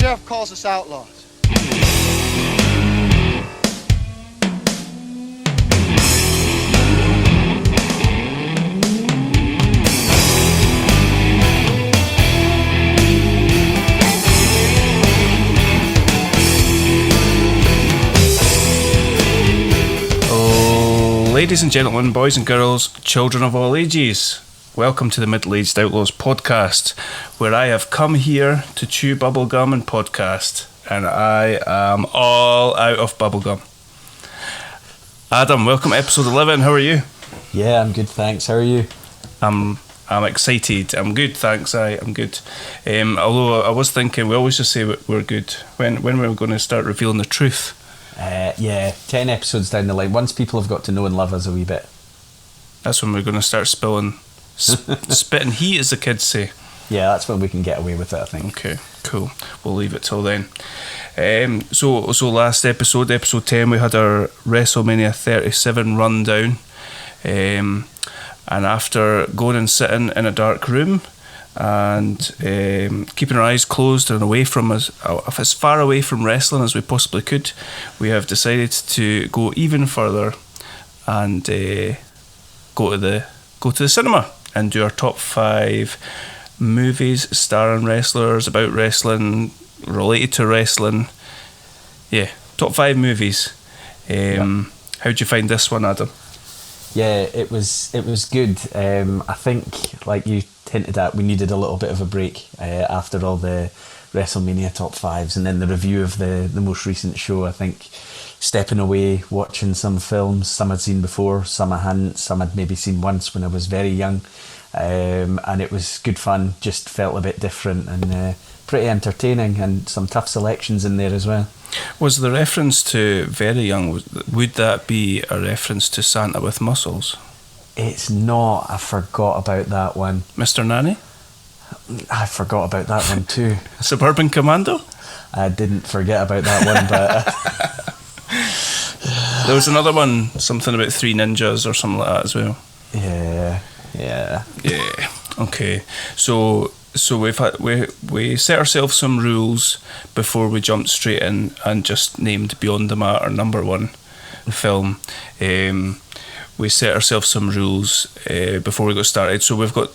sheriff calls us outlaws. Ladies and gentlemen, boys and girls, children of all ages, welcome to the Middle-Aged Outlaws podcast, where I have come here to chew bubblegum and podcast, and I am all out of bubblegum. Adam, welcome to episode 11, how are you? Yeah, I'm good, thanks, how are you? I'm excited, I'm good, thanks, I'm good. Although I was thinking, we always just say we're good, when we're going to start revealing the truth? 10 episodes down the line, once people have got to know and love us a wee bit. That's when we're going to start spilling spitting heat, as the kids say. Yeah, that's when we can get away with it, I think. Okay, cool. We'll leave it till then. So last episode 10, we had our WrestleMania 37 rundown. And after going and sitting in a dark room and keeping our eyes closed and away from us, as far away from wrestling as we possibly could, we have decided to go even further and go to the cinema and do our top 5 movies starring wrestlers, about wrestling, related to wrestling. Yeah, top 5 movies. How'd you find this one, Adam? Yeah, it was good. I think, like you hinted at, we needed a little bit of a break after all the WrestleMania top 5s and then the review of the most recent show. I think stepping away, watching some films, some I'd seen before, some I hadn't, some I'd maybe seen once when I was very young, and it was good fun, just felt a bit different and pretty entertaining, and some tough selections in there as well. Was the reference to very young, would that be a reference to Santa with muscles? It's not. I forgot about that one. Mr. Nanny? I forgot about that one too. Suburban Commando? I didn't forget about that one, but there was another one, something about 3 ninjas or something like that as well. Yeah. Okay. So we set ourselves some rules before we jumped straight in and just named Beyond the Mat our number 1 film. We set ourselves some rules before we got started. So we've got,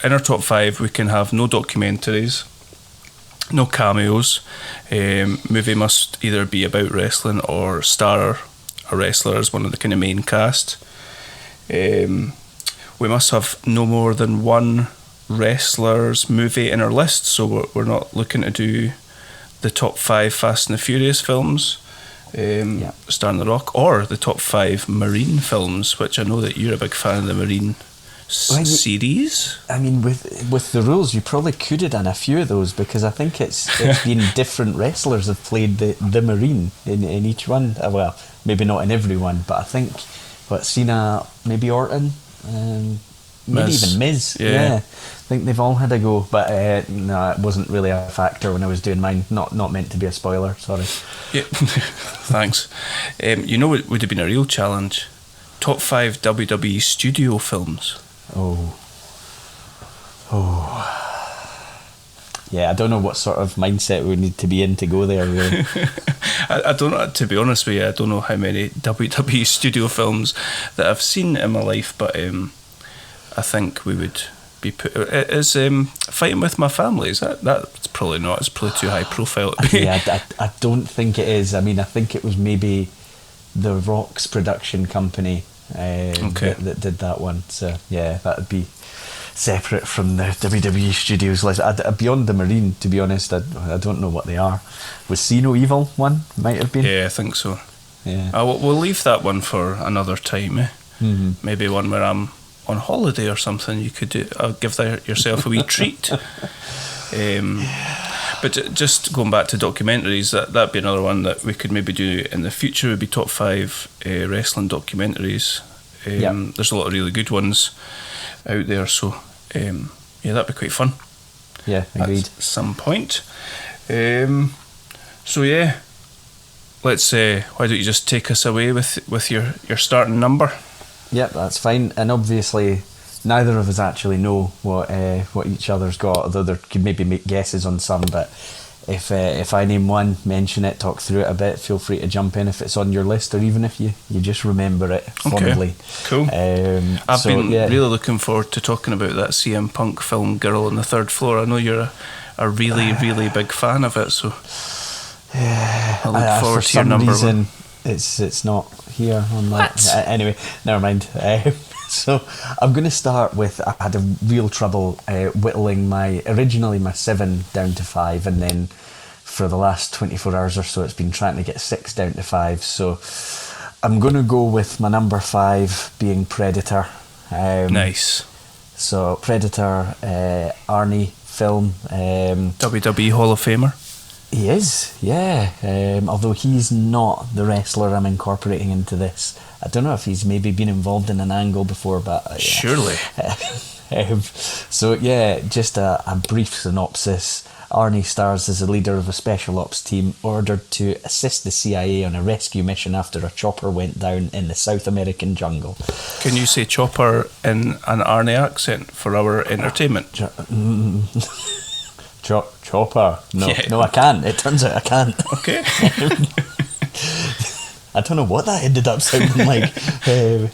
in our top 5, we can have no documentaries, no cameos. Movie must either be about wrestling or star a wrestler as one of the kind of main cast. We must have no more than 1 wrestlers movie in our list, so we're not looking to do the top 5 Fast and the Furious films starring The Rock, or the top 5 Marine films, which I know that you're a big fan of the Marine series. I mean, with the rules, you probably could have done a few of those, because I think it's been different wrestlers have played the Marine in each one. Well, maybe not in every one, but I think Cena, maybe Orton, maybe even Miz. Yeah. I think they've all had a go, but no, it wasn't really a factor when I was doing mine. Not meant to be a spoiler, sorry. Yeah. Thanks. You know what would have been a real challenge? Top 5 WWE studio films. Oh. Yeah, I don't know what sort of mindset we need to be in to go there, really. I don't know, to be honest with you, I don't know how many WWE studio films that I've seen in my life, but I think we would be put... Is Fighting With My Family, is that's probably not, it's probably too high profile to be. Yeah, I don't think it is. I mean, I think it was maybe The Rock's production company that did that one, so yeah, that would be separate from the WWE studios list. Beyond the Marine, to be honest, I don't know what they are. Was See No Evil one? Might have been. Yeah, I think so. Yeah. We'll leave that one for another time. Mm-hmm. Maybe one where I'm on holiday or something. You could do. Give yourself a wee treat. But just going back to documentaries, that'd be another one that we could maybe do in the future. Would be top 5 wrestling documentaries. There's a lot of really good ones out there, so that'd be quite fun. Yeah, agreed. At some point. So yeah, let's why don't you just take us away with your starting number? Yep, that's fine. And obviously neither of us actually know what each other's got, although there could maybe make guesses on some, but if I name one, mention it, talk through it a bit, feel free to jump in if it's on your list, or even if you just remember it fondly. Okay, cool. I've been really looking forward to talking about that CM Punk film, Girl on the Third Floor. I know you're a really, really big fan of it, so I look forward to your number one. It's not here on that. Anyway, never mind. So I'm going to start with, I had a real trouble whittling originally my 7 down to 5, and then for the last 24 hours or so it's been trying to get 6 down to 5. So I'm going to go with my number 5 being Predator. Nice. So Predator, Arnie film. WWE Hall of Famer. He is, yeah. Although he's not the wrestler I'm incorporating into this. I don't know if he's maybe been involved in an angle before, but yeah. Surely. So yeah, just a brief synopsis. Arnie stars as a leader of a special ops team ordered to assist the CIA on a rescue mission after a chopper went down in the South American jungle. Can you say chopper in an Arnie accent for our entertainment? Chopper. No, I can't. It turns out I can't. Okay. I don't know what that ended up sounding like.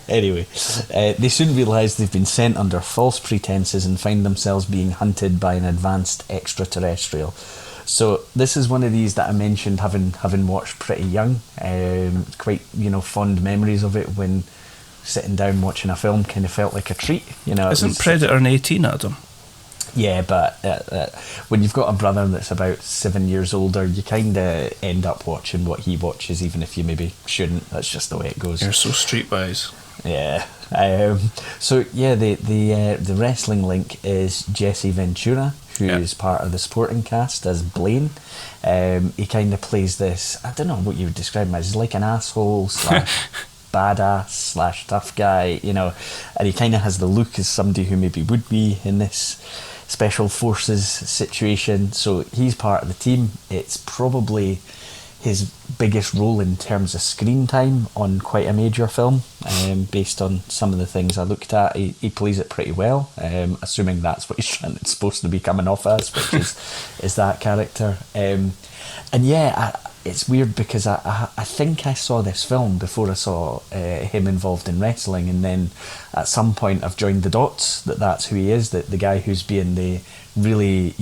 Anyway, they soon realise they've been sent under false pretenses and find themselves being hunted by an advanced extraterrestrial. So this is one of these that I mentioned having watched pretty young. Quite fond memories of it when sitting down watching a film kind of felt like a treat. Isn't Predator an 18, Adam? Yeah, but when you've got a brother that's about 7 years older, you kind of end up watching what he watches, even if you maybe shouldn't. That's just the way it goes. You're so streetwise. Yeah. So yeah, the wrestling link is Jesse Ventura, who is part of the supporting cast as Blaine. He kind of plays this, I don't know what you would describe him as, like an asshole / badass / tough guy, and he kind of has the look as somebody who maybe would be in this special forces situation. So he's part of the team. It's probably his biggest role in terms of screen time on quite a major film, based on some of the things I looked at. He plays it pretty well, assuming that's what he's supposed to be coming off as, which is that character. And yeah, it's weird because I think I saw this film before I saw him involved in wrestling, and then at some point I've joined the dots that's who he is, that the guy who's being the really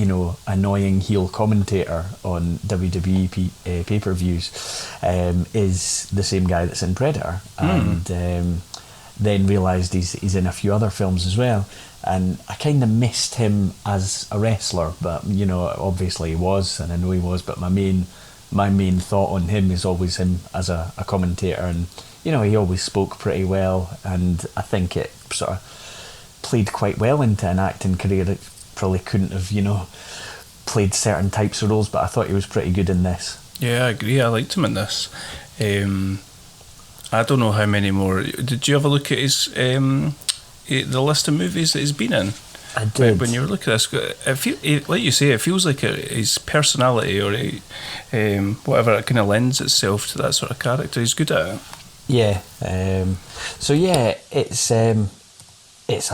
annoying heel commentator on WWE pay-per-views is the same guy that's in Predator, and then realised he's in a few other films as well. And I kind of missed him as a wrestler, but obviously he was, and I know he was, but my main thought on him is always him as a commentator, and he always spoke pretty well, and I think it sort of played quite well into an acting career. It probably couldn't have played certain types of roles, but I thought he was pretty good in this. Yeah, I agree. I liked him in this. I don't know how many more. Did you have a look at his the list of movies that he's been in? I did. When you were looking at this, like you say, it feels like his personality or whatever, it kind of lends itself to that sort of character. He's good at it. Yeah. So yeah, it's a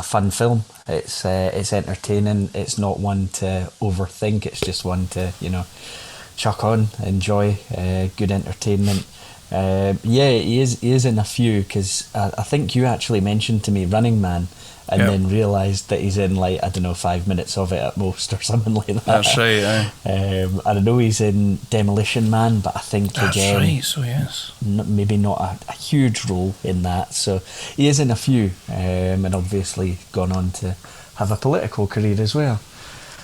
fun film. It's entertaining. It's not one to overthink. It's just one to chuck on, enjoy, good entertainment. Yeah, he is in a few, because I think you actually mentioned to me Running Man, and then realised that he's in 5 minutes of it at most or something like that. That's right, aye. And I know he's in Demolition Man, but I think that's again, right, so yes, maybe not a huge role in that. So he is in a few, and obviously gone on to have a political career as well,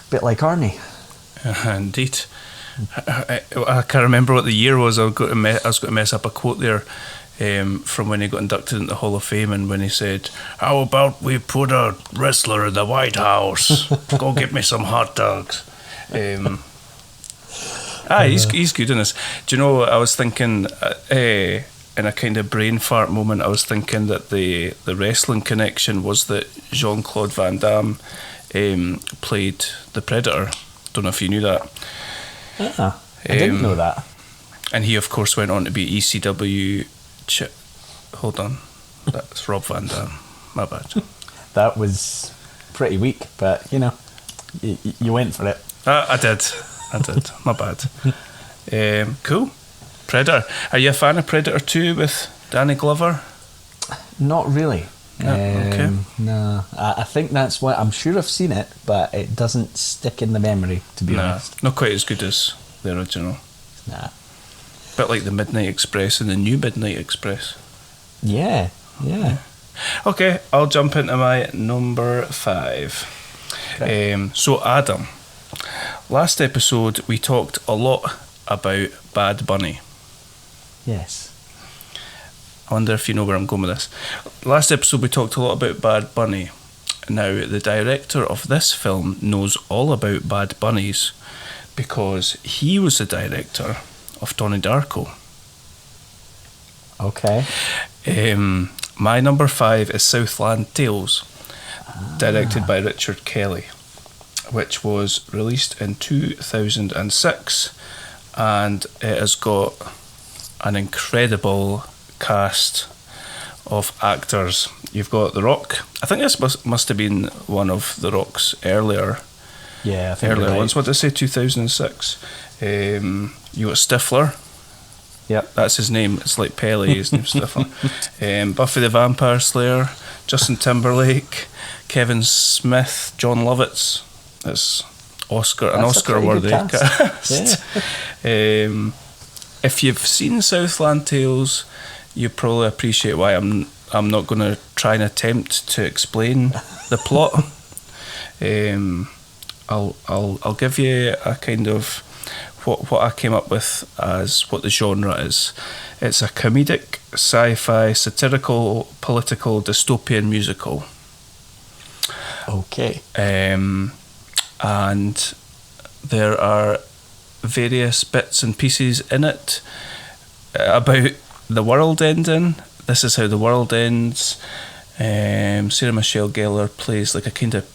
bit like Arnie. Indeed. I can't remember what the year was. I was going to mess up a quote there from when he got inducted into the Hall of Fame, and when he said, "How about we put a wrestler in the White House? Go get me some hot dogs." He's good in this. Do you know, I was thinking in a kind of brain fart moment, I was thinking that the wrestling connection was that Jean-Claude Van Damme played the Predator. Don't know if you knew that. I didn't know that. And he, of course, went on to be ECW. Hold on, that's Rob Van Dam. My bad. That was pretty weak, but you went for it. I did. I did. My bad. Cool. Predator. Are you a fan of Predator 2 with Danny Glover? Not really. Okay. No, I think that's what I'm sure I've seen it, but it doesn't stick in the memory, to be honest. Not quite as good as the original. Nah. Bit like the Midnight Express and the new Midnight Express. Yeah. Okay, I'll jump into my number 5. Okay. So Adam, last episode we talked a lot about Bad Bunny. Yes. I wonder if you know where I'm going with this. Last episode we talked a lot about Bad Bunny. Now, the director of this film knows all about Bad Bunnies because he was the director of Donnie Darko. Okay. My number 5 is Southland Tales, directed by Richard Kelly, which was released in 2006, and it has got an incredible cast of actors. You've got The Rock. I think this must have been one of The Rock's earlier Yeah, earlier ones. What did I say? 2006. You got Stifler. Yep. That's his name. It's like Pele. His name's Stifler. Buffy the Vampire Slayer. Justin Timberlake. Kevin Smith. John Lovitz. That's an Oscar-worthy cast. Yeah. If you've seen Southland Tales, you probably appreciate why I'm not going to try and attempt to explain the plot. I'll give you a kind of what I came up with as what the genre is. It's a comedic, sci-fi, satirical, political, dystopian musical. Okay. And there are various bits and pieces in it about the world ending. This is how the world ends. Sarah Michelle Gellar plays like a kind of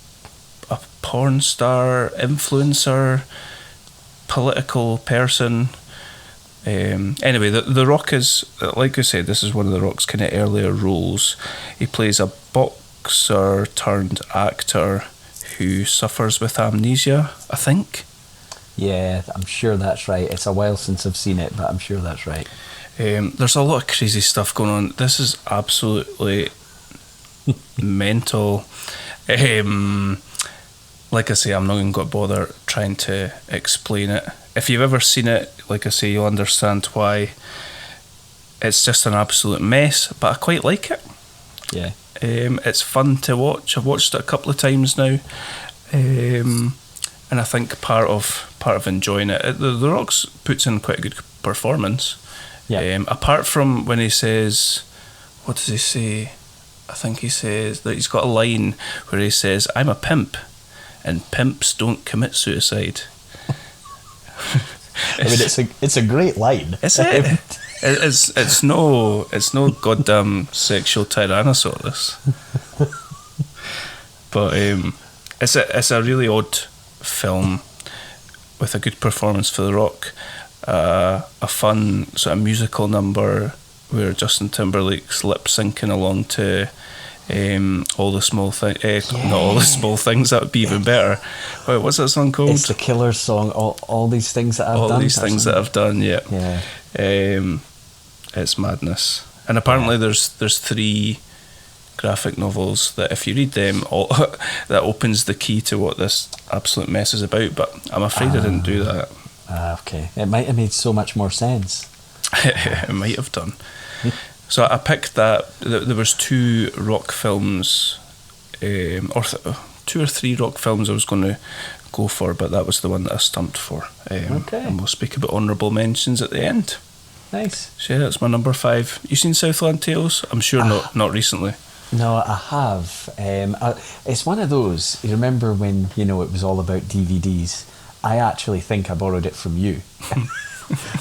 a porn star, influencer, political person. Anyway, the Rock is, like I said, this is one of the Rock's kind of earlier roles. He plays a boxer turned actor who suffers with amnesia, I think. Yeah, I'm sure that's right. It's a while since I've seen it, but I'm sure that's right. There's a lot of crazy stuff going on. This is absolutely mental. Like I say, I'm not even going to bother trying to explain it. If you've ever seen it, like I say, you'll understand why. It's just an absolute mess, but I quite like it. Yeah. It's fun to watch. I've watched it a couple of times now, and I think part of enjoying it, the Rock's puts in quite a good performance. Yeah. Apart from when he says, what does he say? I think he says that he's got a line where he says, "I'm a pimp, and pimps don't commit suicide." I mean, it's a great line. Is it? It's no goddamn sexual tyrannosaurus. But it's a really odd film with a good performance for The Rock, a fun sort of musical number where Justin Timberlake's lip syncing along to all the small things. Not all the small things. That would be even better. Wait, what's that song called? It's the Killer's song. All these things that I've done. All these things that I've done. Yeah. Yeah. It's madness. And apparently there's 3 graphic novels that if you read them, that opens the key to what this absolute mess is about. But I'm afraid I didn't do that. Okay. It might have made so much more sense. It might have done. So I picked that. There was 2 Rock films, or 2 or 3 Rock films I was going to go for, but that was the one that I stumped for. Okay. And we'll speak about honourable mentions at the end. Nice. So yeah, that's my number 5. You seen Southland Tales? I'm sure not recently. No, I have. It's one of those. You remember when it was all about DVDs? I actually think I borrowed it from you.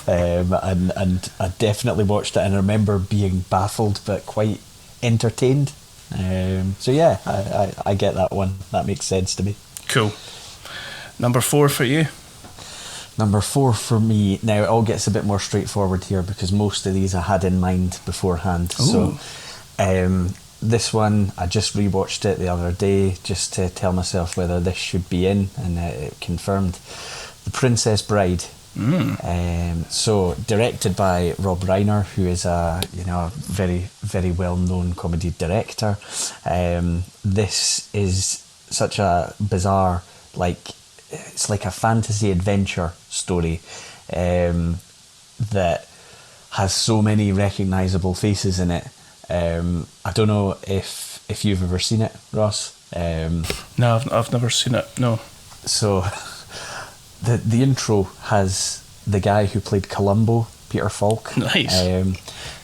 And I definitely watched it, and I remember being baffled but quite entertained. So yeah, I get that one. That makes sense to me. Cool. Number 4 for you. Number 4 for me. Now it all gets a bit more straightforward here because most of these I had in mind beforehand. Ooh. So this one, I just rewatched it the other day just to tell myself whether this should be in, and it confirmed The Princess Bride. So directed by Rob Reiner, who is a very, very well known comedy director. This is such a bizarre, it's like a fantasy adventure story that has so many recognisable faces in it. I don't know if you've ever seen it, Ross. No, I've never seen it. No. So the intro has the guy who played Columbo, Peter Falk. Nice.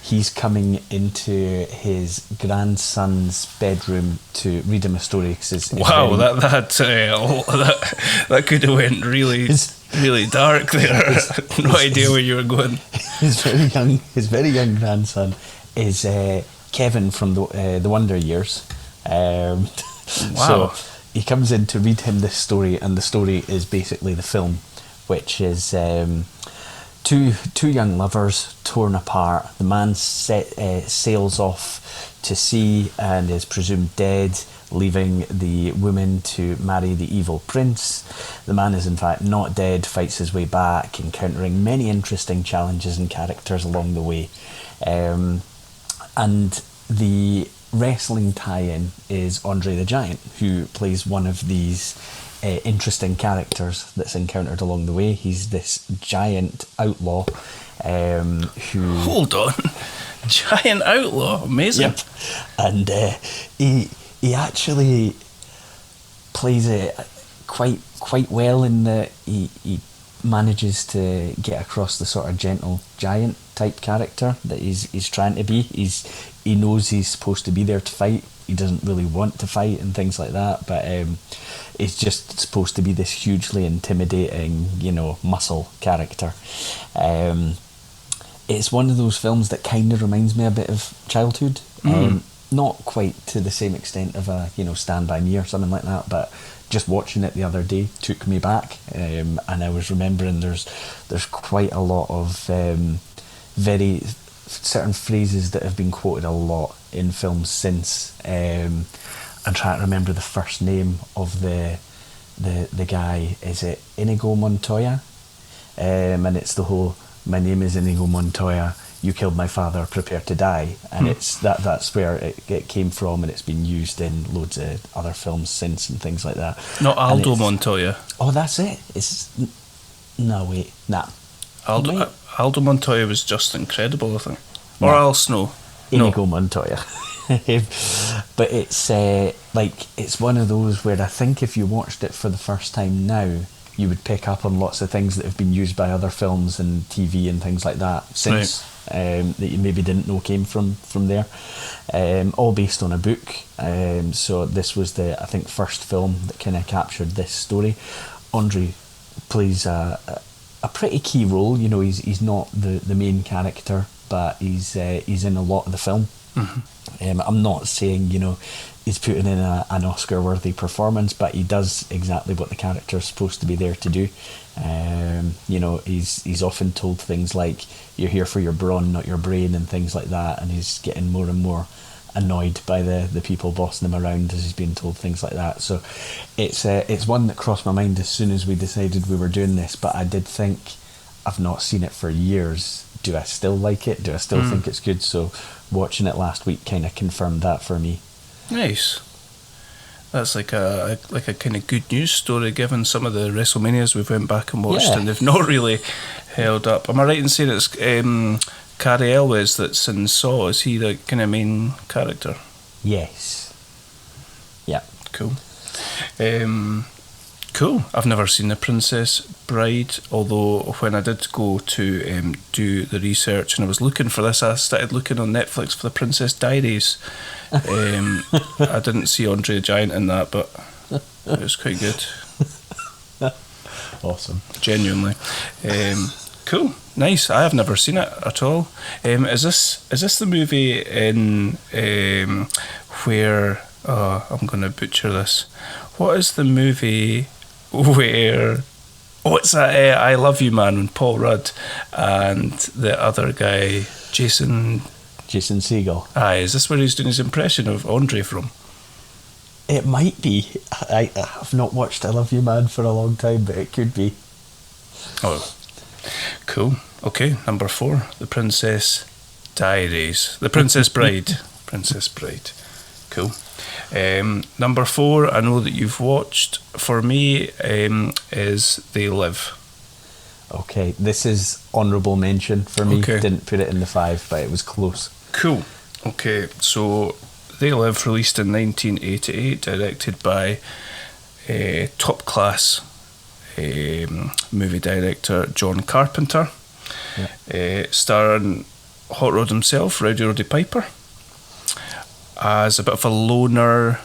He's coming into his grandson's bedroom to read him a story. Wow, that could have went really dark there. No idea where you were going. His very young grandson is Kevin from the Wonder Years. Wow. So he comes in to read him this story, and the story is basically the film, which is two young lovers torn apart. The man sails off to sea and is presumed dead, leaving the woman to marry the evil prince. The man is in fact not dead, fights his way back, encountering many interesting challenges and characters along the way. And the wrestling tie-in is Andre the Giant, who plays one of these interesting characters that's encountered along the way. He's this giant outlaw who... Hold on. Giant outlaw? Amazing. Yep. And he actually plays it quite well in that he manages to get across the sort of gentle giant type character that he's trying to be. He knows he's supposed to be there to fight. He doesn't really want to fight and things like that, but he's just supposed to be this hugely intimidating, muscle character. It's one of those films that kind of reminds me a bit of childhood. Not quite to the same extent of a Stand By Me or something like that, but just watching it the other day took me back, and I was remembering there's quite a lot of very certain phrases that have been quoted a lot in films since. I'm trying to remember the first name of the guy. Is it Inigo Montoya? And it's the whole, "My name is Inigo Montoya, you killed my father, prepare to die." And it's that's where it came from, and it's been used in loads of other films since and things like that. Not Aldo Montoya. Oh, that's it. Aldo Montoya was just incredible, I think. Or else no. Inigo Montoya. But it's it's one of those where I think if you watched it for the first time now, you would pick up on lots of things that have been used by other films and TV and things like that since, that you maybe didn't know came from there. All based on a book. So this was the, I think, first film that kind of captured this story. Andre plays a pretty key role. He's not the main character, but he's in a lot of the film. Mm-hmm. I'm not saying he's putting in an Oscar-worthy performance, but he does exactly what the character is supposed to be there to do. He's often told things like, "You're here for your brawn, not your brain," and things like that, and he's getting more and more annoyed by the people bossing him around as he's being told things like that. So it's one that crossed my mind as soon as we decided we were doing this, but I did think, I've not seen it for years. Do I still like it? Do I still think it's good? So watching it last week kind of confirmed that for me. Nice. That's like a kind of good news story, given some of the WrestleManias we've went back and watched, and they've not really held up. Am I right in saying it's Cary Elwes that's in Saw? Is he the kind of main character? Yes. Yeah. Cool. Cool. I've never seen The Princess Bride, although when I did go to do the research and I was looking for this, I started looking on Netflix for The Princess Diaries. I didn't see Andre the Giant in that, but it was quite good. Awesome. Genuinely. Cool. Nice. I have never seen it at all. Is this the movie in where... Oh, I'm going to butcher this. What is the movie where... Oh, it's that I Love You Man with Paul Rudd and the other guy, Jason Segel. Aye, is this where he's doing his impression of Andre from? It might be. I have not watched I Love You Man for a long time, but it could be. Oh, cool. Okay, number 4, The Princess Diaries. The Princess Bride. Princess Bride. Cool. Number 4, I know that you've watched. For me, is They Live. Okay, this is honourable mention for me. Okay. Didn't put it in the 5, but it was close. Cool. Okay, so They Live, released in 1988, directed by top class movie director John Carpenter, starring Hot Rod himself, Rowdy Roddy Piper, as a bit of a loner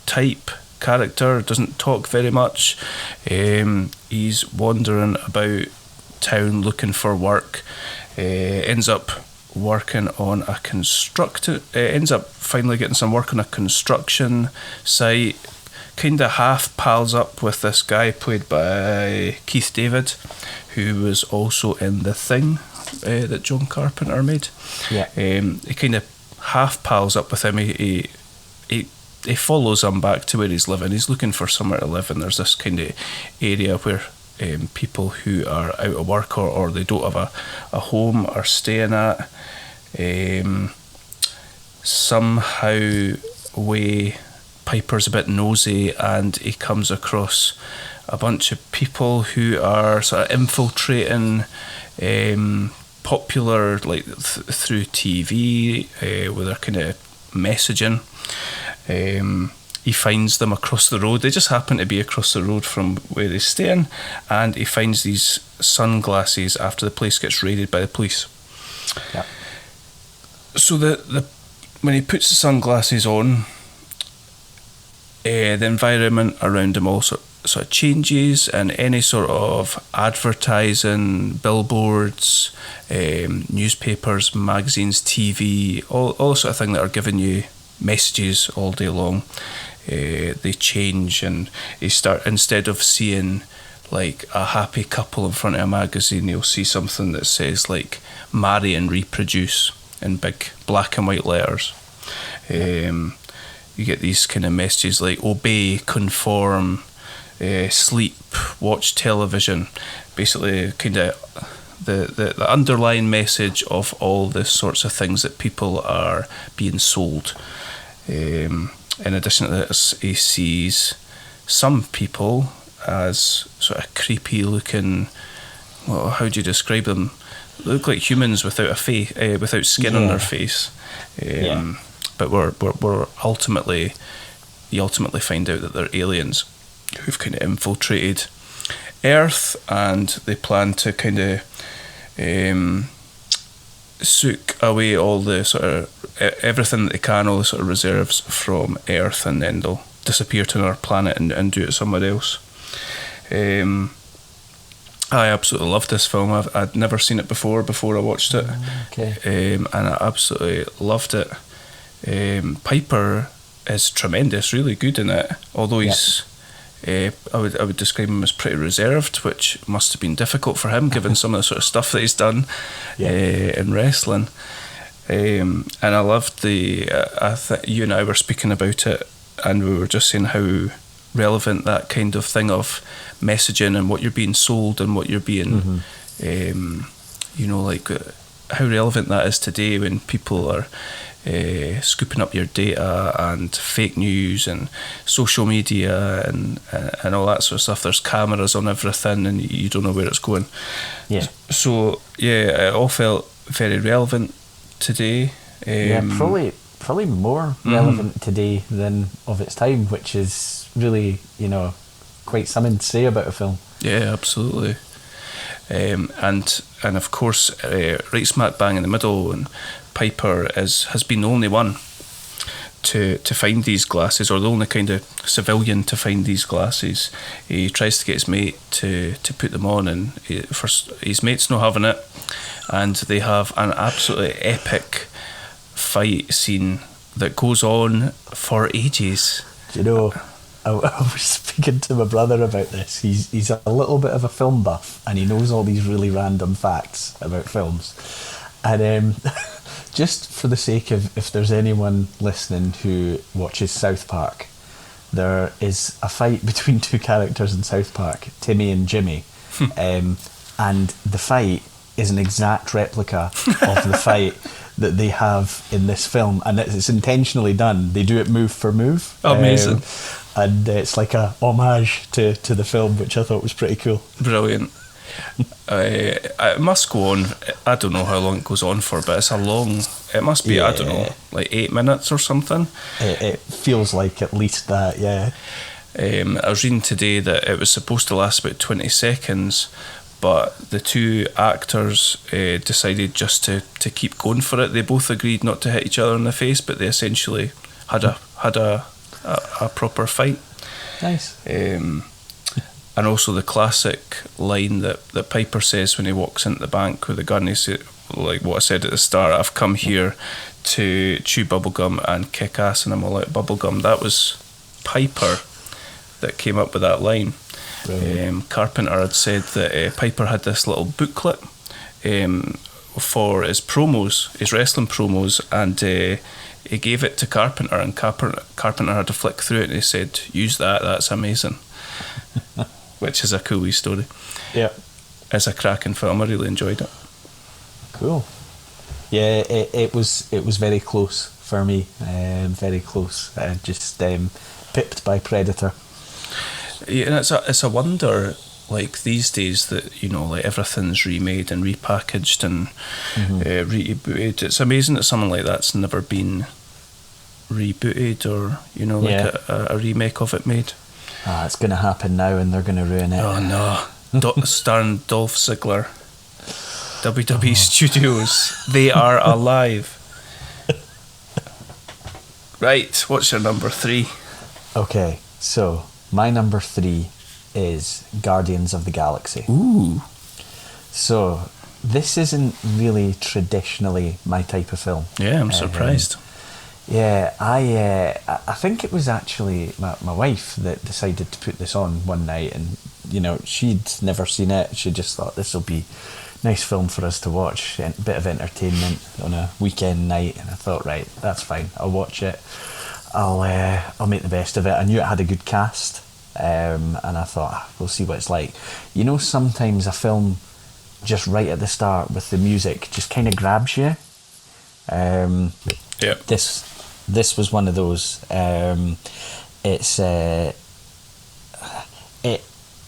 type character. Doesn't talk very much. He's wandering about town looking for work. Ends up working on a ends up finally getting some work on a construction site. Kind of half pals up with this guy played by Keith David, who was also in The Thing that John Carpenter made. Yeah. He kind of half pals up with him. He follows him back to where he's living. He's looking for somewhere to live, and there's this kind of area where people who are out of work or they don't have a home are staying at. Somehow Piper's a bit nosy, and he comes across a bunch of people who are sort of infiltrating popular, like through TV, with their kind of messaging. He finds them across the road. They just happen to be across the road from where he's staying, and he finds these sunglasses after the place gets raided by the police. Yeah. So when he puts the sunglasses on, the environment around him also sort of changes, and any sort of advertising, billboards, newspapers, magazines, TV, all sort of thing that are giving you messages all day long, they change, and instead of seeing like a happy couple in front of a magazine, you'll see something that says like marry and reproduce in big black and white letters. You get these kind of messages like obey, conform, sleep, watch television. Basically kind of the underlying message of all the sorts of things that people are being sold. In addition to this, he sees some people as sort of creepy looking, well, how do you describe them? They look like humans without a face, without skin on their face. But we're ultimately, you ultimately find out that they're aliens who've kind of infiltrated Earth, and they plan to kind of soak away all the sort of everything that they can, all the sort of reserves from Earth, and then they'll disappear to another planet and do it somewhere else. I absolutely loved this film. I'd never seen it before I watched it. Okay. And I absolutely loved it. Piper is tremendous, really good in it, although he's I would describe him as pretty reserved, which must have been difficult for him given some of the sort of stuff that he's done in wrestling. And I loved you and I were speaking about it, and we were just saying how relevant that kind of thing of messaging and what you're being sold and what you're being like how relevant that is today when people are scooping up your data and fake news and social media and all that sort of stuff. There's cameras on everything and you don't know where it's going. So it all felt very relevant today. Probably more relevant today than of its time, which is really, quite something to say about a film. Yeah, absolutely. And of course, right smack bang in the middle, and Piper has been the only one to find these glasses, or the only kind of civilian to find these glasses. He tries to get his mate to put them on, and his mate's not having it, and they have an absolutely epic fight scene that goes on for ages. I was speaking to my brother about this. He's a little bit of a film buff, and he knows all these really random facts about films. And just for the sake of, if there's anyone listening who watches South Park, there is a fight between two characters in South Park, Timmy and Jimmy. and the fight is an exact replica of the fight that they have in this film, and it's intentionally done. They do it move for move. Amazing. And it's like a homage to the film, which I thought was pretty cool. Brilliant. It must go on. I don't know how long it goes on for, but it's a long. It must be, I don't know, like 8 minutes or something. It feels like at least that, yeah. I was reading today that it was supposed to last about 20 seconds, but the two actors decided just to keep going for it. They both agreed not to hit each other in the face, but they essentially had a proper fight. Nice. And also the classic line that Piper says when he walks into the bank with the gun, he said, like what I said at the start, I've come here to chew bubblegum and kick ass and I'm all out of bubblegum. That was Piper that came up with that line. Carpenter had said that Piper had this little booklet for his promos, his wrestling promos, and he gave it to Carpenter, and Carpenter had to flick through it and he said, use that's amazing. Which is a cool wee story. Yeah. It's a cracking film. I really enjoyed it. Cool. Yeah, it was very close for me. Very close. Just pipped by Predator. Yeah, and it's a wonder, like these days, that like everything's remade and repackaged and rebooted. It's amazing that something like that's never been rebooted or a remake of it made. It's going to happen now and they're going to ruin it. Oh no. Starring Dolph Ziggler. WWE Studios. They are alive. Right, what's your number 3? Okay, so my number 3 is Guardians of the Galaxy. Ooh. So this isn't really traditionally my type of film. Yeah, I'm surprised. Yeah, I think it was actually my wife that decided to put this on one night, and she'd never seen it. She just thought this will be a nice film for us to watch, a bit of entertainment on a weekend night. And I thought, right, that's fine. I'll watch it. I'll make the best of it. I knew it had a good cast, and I thought we'll see what it's like. Sometimes a film just right at the start with the music just kind of grabs you. Yeah. This was one of those.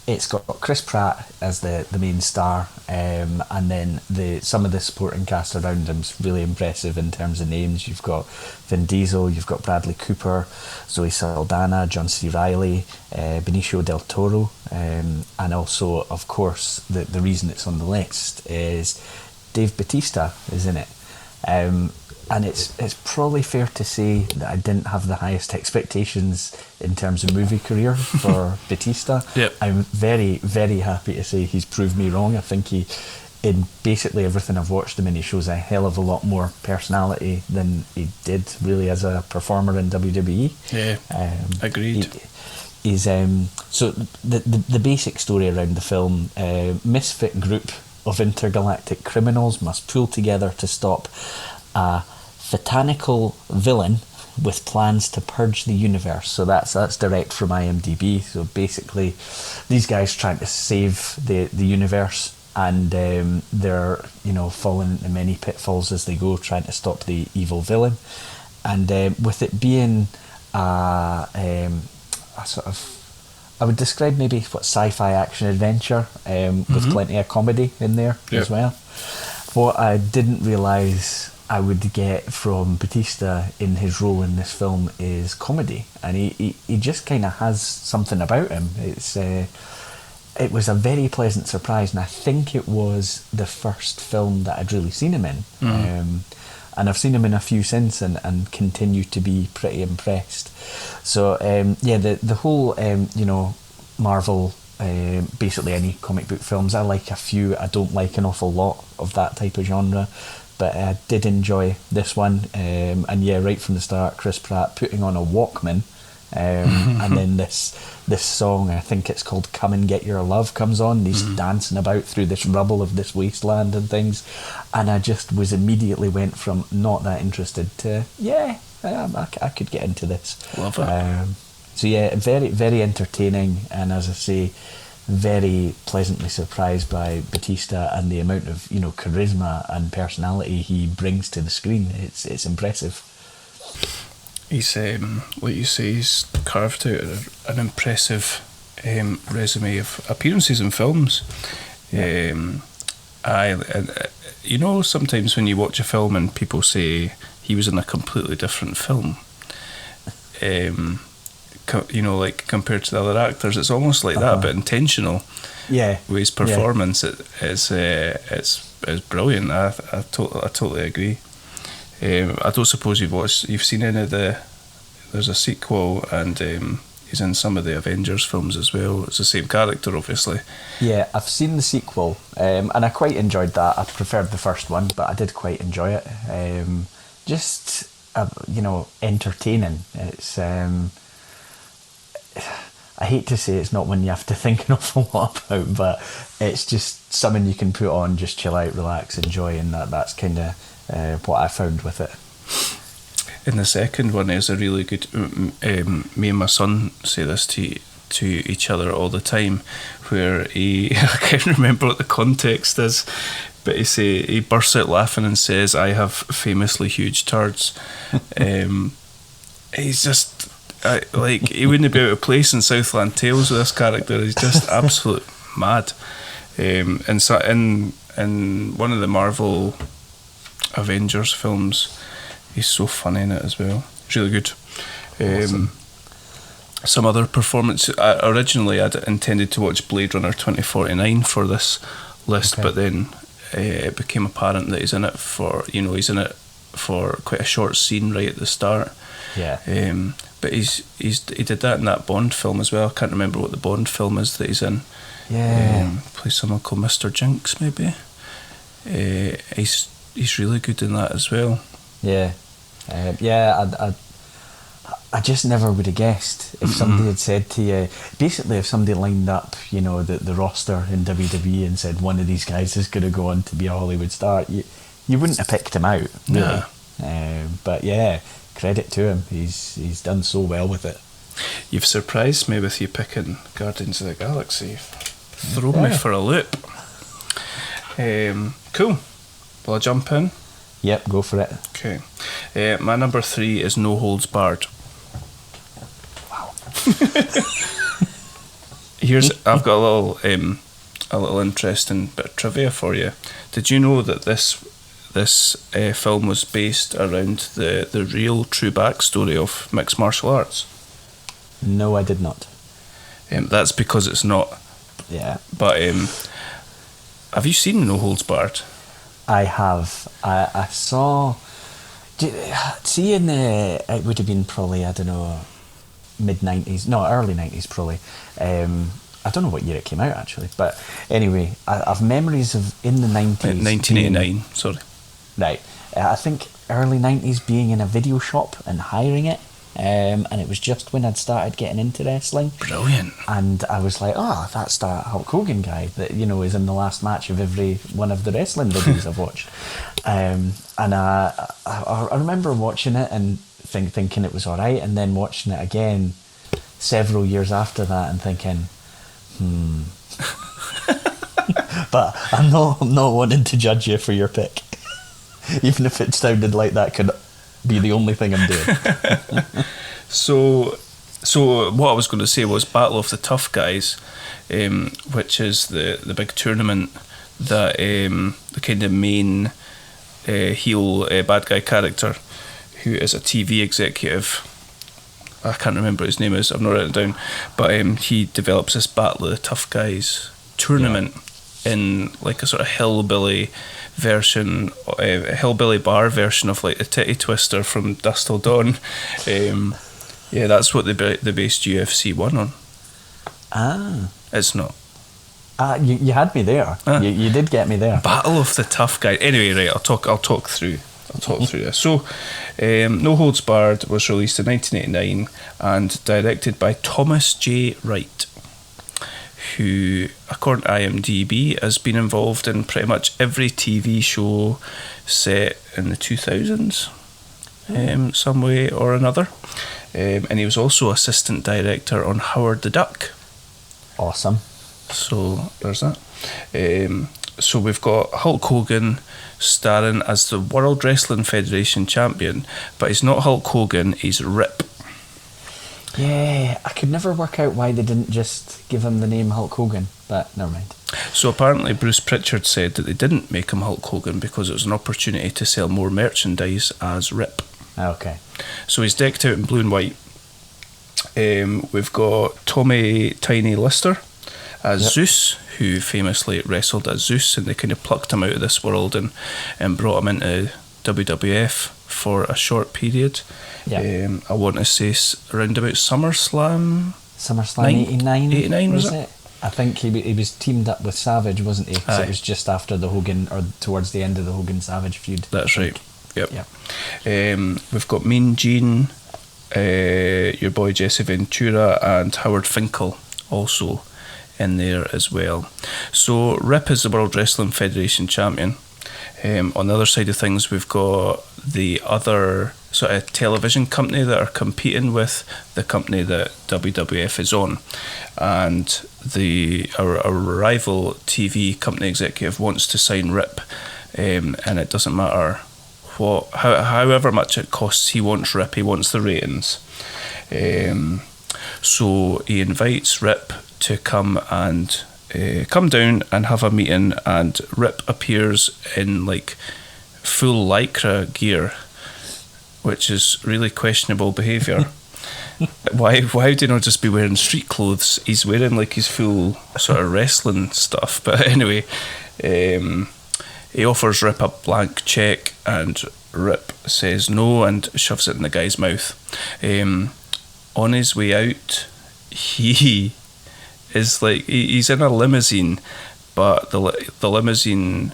It's got Chris Pratt as the main star, and then some of the supporting cast around him's really impressive in terms of names. You've got Vin Diesel, you've got Bradley Cooper, Zoe Saldana, John C. Reilly, Benicio del Toro, and also, of course, the reason it's on the list is Dave Bautista is in it. And it's probably fair to say that I didn't have the highest expectations in terms of movie career for Bautista. Yep. I'm very, very happy to say he's proved me wrong. I think in basically everything I've watched him in, he shows a hell of a lot more personality than he did really as a performer in WWE. Yeah, agreed. He's so the basic story around the film, misfit group of intergalactic criminals must pull together to stop a satanical villain with plans to purge the universe. So that's direct from IMDb. So basically, these guys trying to save the universe, and they're falling into many pitfalls as they go, trying to stop the evil villain. And with it being a sort of, I would describe maybe sci-fi action adventure with plenty of comedy in there as well. What I didn't realise I would get from Bautista in his role in this film is comedy, and he just kind of has something about him. It was a very pleasant surprise, and I think it was the first film that I'd really seen him in. And I've seen him in a few since, and continue to be pretty impressed. So the whole Marvel, basically any comic book films, I like a few. I don't like an awful lot of that type of genre, but I did enjoy this one. And right from the start, Chris Pratt putting on a Walkman, and then this song, I think it's called "Come and Get Your Love," comes on. And he's dancing about through this rubble of this wasteland and things, and I just was immediately went from not that interested to I could get into this. Love it. So very, very entertaining, and as I say, very pleasantly surprised by Batista and the amount of, you know, charisma and personality he brings to the screen. It's impressive. He's, like you say, he's carved out an impressive resume of appearances in films. You know, sometimes when you watch a film and people say he was in a completely different film, you know, like compared to the other actors, it's almost like that, but intentional. Yeah, with his performance, it's brilliant. I totally agree. I don't suppose you've seen any of there's a sequel, and he's in some of the Avengers films as well. It's the same character, obviously. Yeah, I've seen the sequel, and I quite enjoyed that. I preferred the first one, but I did quite enjoy it. Just you know, entertaining. It's I hate to say it's not one you have to think an awful lot about, but it's just something you can put on, just chill out, relax, enjoy, and that's kind of what I found with it. And the second one is a really good. Me and my son say this to each other all the time, where I can't remember what the context is, but he bursts out laughing and says, "I have famously huge turds." He's just like, he wouldn't be out of place in Southland Tales with this character. He's just absolute mad. And so in one of the Marvel Avengers films, he's so funny in it as well. It's really good. Awesome. Some other performance. Originally, I'd intended to watch Blade Runner 2049 for this list, but then it became apparent that he's in it for quite a short scene right at the start. Yeah. But he did that in that Bond film as well. I can't remember what the Bond film is that he's in. Yeah. Plays someone called Mr. Jinx, maybe. He's really good in that as well. Yeah. I just never would have guessed if somebody had said to you, basically if somebody lined up, you know, the roster in WWE and said one of these guys is going to go on to be a Hollywood star, you wouldn't have picked him out, really. Nah. But yeah, credit to him. He's done so well with it. You've surprised me with you picking Guardians of the Galaxy. Thrown me for a loop. Cool. Will I jump in? Yep, go for it. Okay. My number 3 is No Holds Barred. Wow. I've got a little interesting bit of trivia for you. Did you know that this film was based around the real true backstory of mixed martial arts? No, I did not. That's because it's not. Yeah. But have you seen No Holds Barred? I have. I saw. See, it would have been probably, I don't know, mid-90s, no, early 90s probably. I don't know what year it came out actually, but anyway, I've memories of in the 90s. 1989, sorry. Right. I think early 90s being in a video shop and hiring it. And it was just when I'd started getting into wrestling. Brilliant. And I was like, oh, that's that Hulk Hogan guy that, you know, is in the last match of every one of the wrestling videos I've watched. And I remember watching it and thinking it was all right, and then watching it again several years after that and thinking, But I'm not wanting to judge you for your pick. Even if it sounded like that could be the only thing I'm doing. So what I was going to say was Battle of the Tough Guys, which is the big tournament that the kind of main heel bad guy character, who is a TV executive, I can't remember what his name is, I've not written it down, but he develops this Battle of the Tough Guys tournament in like a sort of hillbilly version, a hillbilly bar version of like the Titty Twister from Dusk Till Dawn. That's what they based UFC 1 on. It's not. You had me there. You did get me there. Battle of the Tough Guy. Anyway, right, I'll talk through this. So, No Holds Barred was released in 1989 and directed by Thomas J. Wright, who, according to IMDb, has been involved in pretty much every TV show set in the 2000s, some way or another. And he was also assistant director on Howard the Duck. Awesome. So there's that. So we've got Hulk Hogan starring as the World Wrestling Federation champion, but he's not Hulk Hogan, he's Rip. Yeah, I could never work out why they didn't just give him the name Hulk Hogan, but never mind. So apparently Bruce Pritchard said that they didn't make him Hulk Hogan because it was an opportunity to sell more merchandise as Rip. Okay. So he's decked out in blue and white. We've got Tommy Tiny Lister as Zeus, who famously wrestled as Zeus, and they kind of plucked him out of this world and brought him into WWF for a short period. Yeah. I want to say around about SummerSlam. SummerSlam 89? 89 was it? I think he was teamed up with Savage, wasn't he? Because Aye. it was just after the Hogan, or towards the end of the Hogan Savage feud. That's right. Yep. Yeah. We've got Mean Gene, your boy Jesse Ventura, and Howard Finkel also in there as well. So Rip is the World Wrestling Federation champion. On the other side of things, we've got the other sort of television company that are competing with the company that WWF is on, and our rival TV company executive wants to sign Rip, and it doesn't matter however much it costs. He wants Rip. He wants the ratings. So he invites Rip to come down and have a meeting, and Rip appears in like full lycra gear, which is really questionable behaviour. Why do you not just be wearing street clothes? He's wearing like his full sort of wrestling stuff. But anyway, he offers Rip a blank check, and Rip says no and shoves it in the guy's mouth. On his way out, he is like, he's in a limousine, but the limousine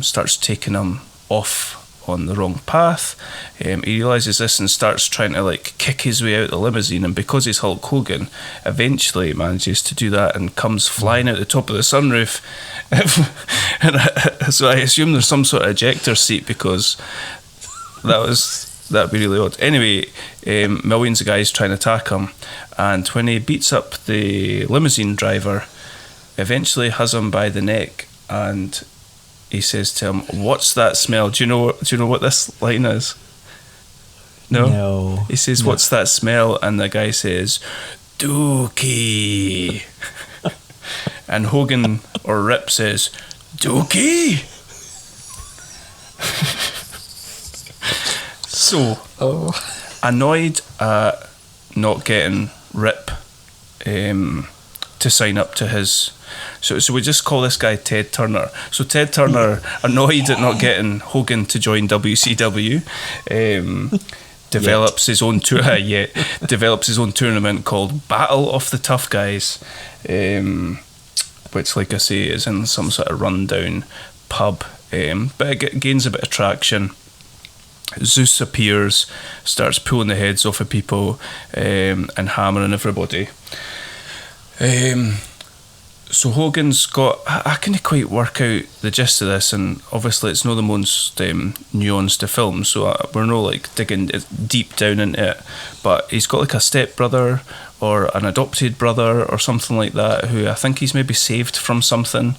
starts taking him off on the wrong path. He realises this and starts trying to like kick his way out the limousine, and because he's Hulk Hogan, eventually manages to do that and comes flying out the top of the sunroof. So I assume there's some sort of ejector seat, because that'd be really odd. Anyway, millions of guys trying to attack him, and when he beats up the limousine driver, eventually has him by the neck, and he says to him, "What's that smell?" Do you know what this line is? No. He says, "What's that smell?" And the guy says, "Dookie." And Hogan or Rip says, "Dookie." So, annoyed at not getting Rip to sign up to his... So we just call this guy Ted Turner. So Ted Turner, annoyed at not getting Hogan to join WCW, develops his own develops his own tournament called Battle of the Tough Guys, which, like I say, is in some sort of rundown pub, but it gains a bit of traction. Zeus appears, starts pulling the heads off of people, and hammering everybody. So Hogan's got... I can't quite work out the gist of this, and obviously it's not the most nuanced of film, so we're not like digging deep down into it, but he's got like a stepbrother or an adopted brother or something like that, who I think he's maybe saved from something.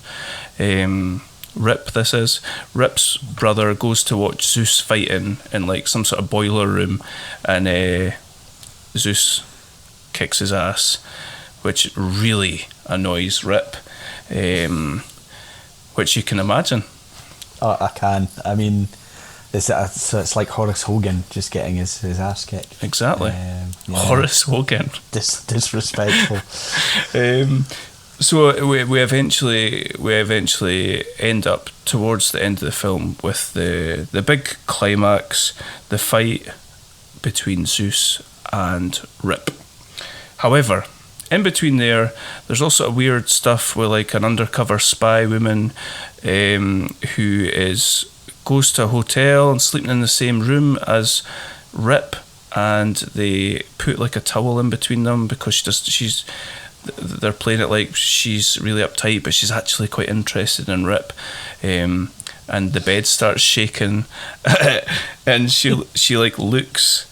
Rip, this is. Rip's brother goes to watch Zeus fighting in like some sort of boiler room, and Zeus kicks his ass, which really annoys Rip, which you can imagine. Oh, I can. I mean, it's like Horace Hogan just getting his ass kicked. Exactly. Horace Hogan. Disrespectful. So we eventually end up towards the end of the film with the big climax, the fight between Zeus and Rip. However, in between there's also weird stuff with like an undercover spy woman who goes to a hotel and sleeping in the same room as Rip, and they put like a towel in between them because they're playing it like she's really uptight, but she's actually quite interested in Rip. And the bed starts shaking, and she like looks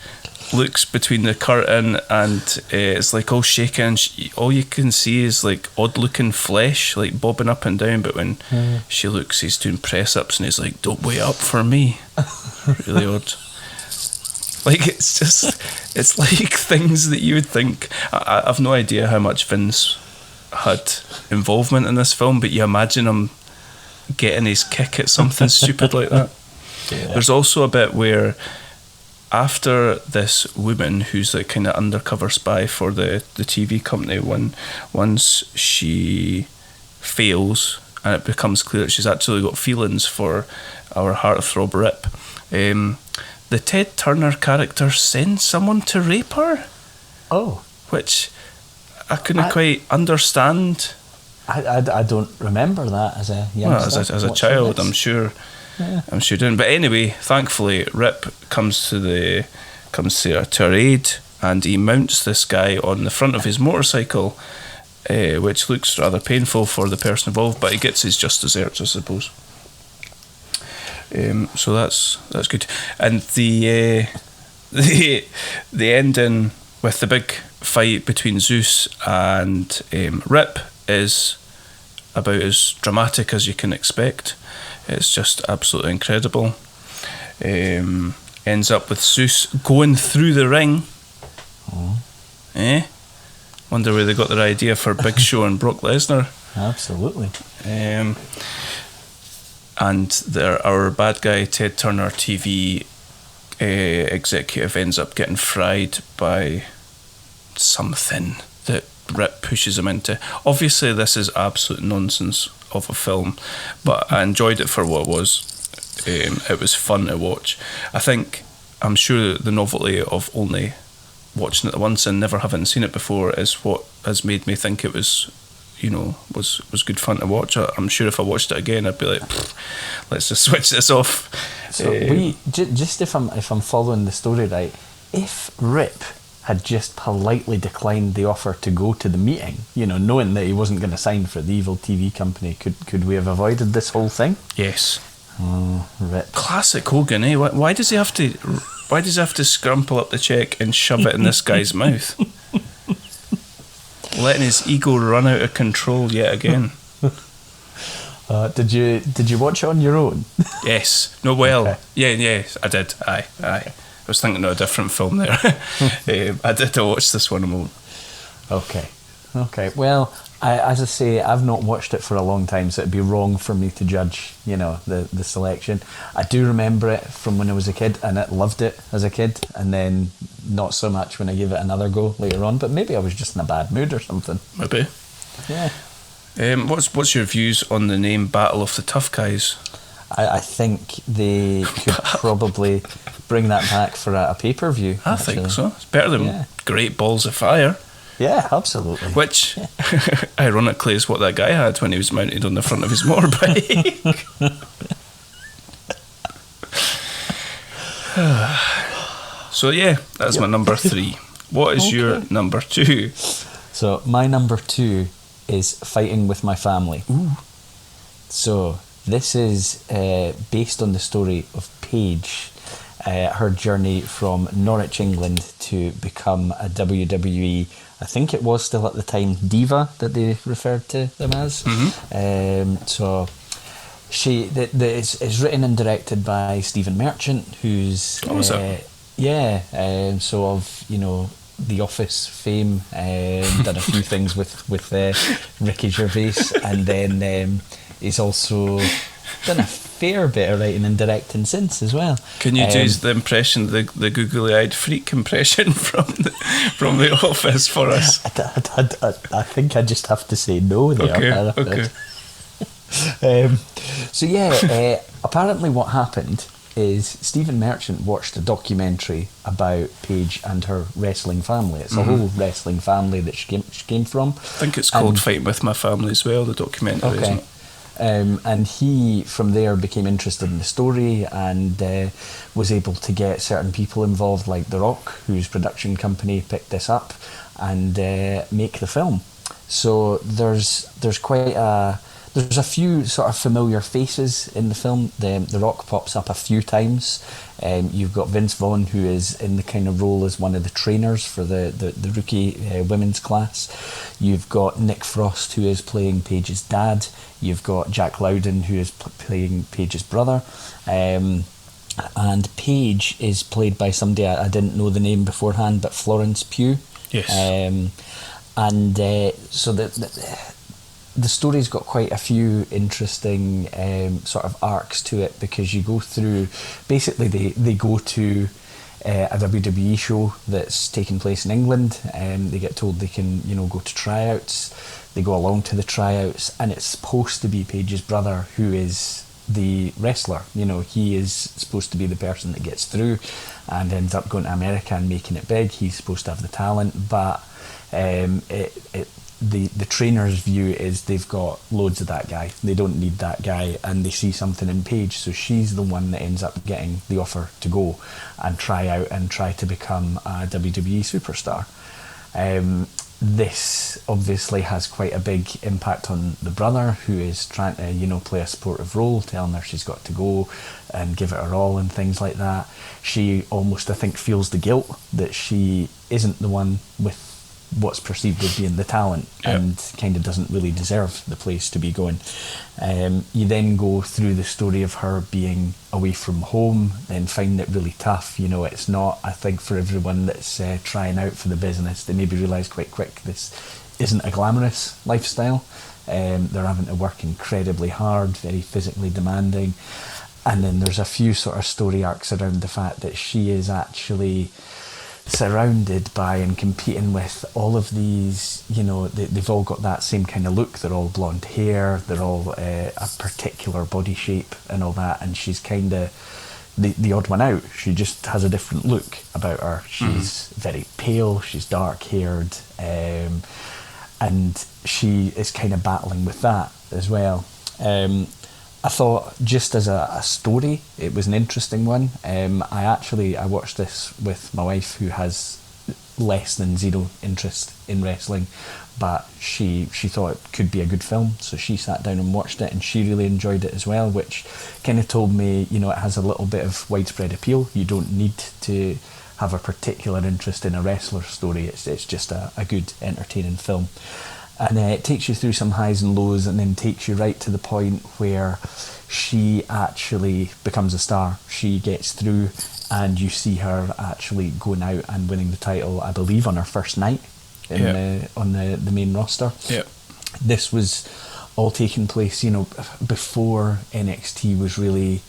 looks between the curtain, and it's like all shaking. And all you can see is like odd looking flesh, like bobbing up and down. But when she looks, he's doing press ups, and he's like, "Don't wait up for me." Really odd. Like it's like things that you would think. I've no idea how much Vince had involvement in this film, but you imagine him getting his kick at something stupid like that. Yeah. There's also a bit where after this woman who's like kind of undercover spy for the TV company, once she fails and it becomes clear that she's actually got feelings for our heartthrob Rip, the Ted Turner character sends someone to rape her. Oh. Which I couldn't quite understand. I don't remember that as a youngster. Well, as a child, I'm sure. Yeah. I'm sure didn't. But anyway, thankfully, Rip comes to her aid, and he mounts this guy on the front of his motorcycle, which looks rather painful for the person involved, but he gets his just desserts, I suppose. So that's good. And the ending with the big fight between Zeus and Rip is about as dramatic as you can expect. It's just absolutely incredible. Ends up with Zeus going through the ring. Wonder where they got their idea for Big Show and Brock Lesnar. Absolutely. And our bad guy Ted Turner TV executive ends up getting fried by something that Rip pushes him into. Obviously this is absolute nonsense of a film, but I enjoyed it for what it was. It was fun to watch. I'm sure the novelty of only watching it once and never having seen it before is what has made me think it was good fun to watch. I'm sure if I watched it again I'd be like, let's just switch this off. So just if I'm following the story right, if Rip had just politely declined the offer to go to the meeting, knowing that he wasn't going to sign for the evil TV company, could we have avoided this whole thing? Yes. Oh, Rip. Classic Hogan, eh? Why does he have to scrumple up the check and shove it in this guy's mouth? Letting his ego run out of control yet again. Did you watch it on your own? Yes. No, well, okay. Yeah, I did. Aye. I was thinking of a different film there. I did watch this one alone. Okay. Well, as I say, I've not watched it for a long time, so it'd be wrong for me to judge, the selection. I do remember it from when I was a kid, and I loved it as a kid, and then not so much when I gave it another go later on. But maybe I was just in a bad mood or something. Maybe. Yeah. What's your views on the name Battle of the Tough Guys? I think they could probably bring that back for a pay-per-view. I think so. It's better than Great Balls of Fire. Yeah, absolutely. Which, ironically, is what that guy had when he was mounted on the front of his motorbike. So yeah, that's my number 3. What is your number 2? So my number 2 is Fighting with My Family. Ooh. So this is based on the story of Paige, her journey from Norwich, England, to become a WWE, I think it was still at the time, diva that they referred to them as. Mm-hmm. So it's written and directed by Stephen Merchant, who's so of The Office fame, done a few things with Ricky Gervais, and then he's also done a fair bit of writing and directing since as well. Can you do the impression, the googly-eyed freak impression from the Office for us? I think I just have to say no there. Okay. Apparently what happened is Stephen Merchant watched a documentary about Paige and her wrestling family. It's a whole wrestling family that she came from. I think it's called Fighting with My Family as well, the documentary, isn't it? And he, from there, became interested in the story and was able to get certain people involved, like The Rock, whose production company picked this up, and make the film. So there's quite a There's a few sort of familiar faces in the film. The Rock pops up a few times. You've got Vince Vaughn, who is in the kind of role as one of the trainers for the rookie women's class. You've got Nick Frost, who is playing Paige's dad. You've got Jack Lowden, who is playing Paige's brother. And Paige is played by somebody I didn't know the name beforehand, but Florence Pugh. Yes. So the story's got quite a few interesting sort of arcs to it, because you go through, basically they go to a WWE show that's taking place in England. They get told they can, go to tryouts. They go along to the tryouts, and it's supposed to be Paige's brother who is the wrestler. He is supposed to be the person that gets through and ends up going to America and making it big. He's supposed to have the talent, but the trainer's view is they've got loads of that guy. They don't need that guy, and they see something in Paige, so she's the one that ends up getting the offer to go and try out and try to become a WWE superstar. This obviously has quite a big impact on the brother, who is trying to, play a supportive role, telling her she's got to go and give it her all and things like that. She almost, I think, feels the guilt that she isn't the one with what's perceived as being the talent, and kind of doesn't really deserve the place to be going. You then go through the story of her being away from home and finding it really tough. It's not, I think, for everyone that's trying out for the business. They maybe realise quite quick this isn't a glamorous lifestyle. They're having to work incredibly hard, very physically demanding. And then there's a few sort of story arcs around the fact that she is actually surrounded by and competing with all of these, they've all got that same kind of look. They're all blonde hair, they're all a particular body shape and all that, and she's kind of the odd one out. She just has a different look about her. She's very pale, she's dark haired, and she is kind of battling with that as well. I thought, just as a story, it was an interesting one. I watched this with my wife, who has less than zero interest in wrestling, but she thought it could be a good film, so she sat down and watched it, and she really enjoyed it as well, which kind of told me, it has a little bit of widespread appeal. You don't need to have a particular interest in a wrestler story. It's just a good, entertaining film. And it takes you through some highs and lows, and then takes you right to the point where she actually becomes a star. She gets through, and you see her actually going out and winning the title, I believe, on her first night on the main roster. Yeah. This was all taking place, before NXT was really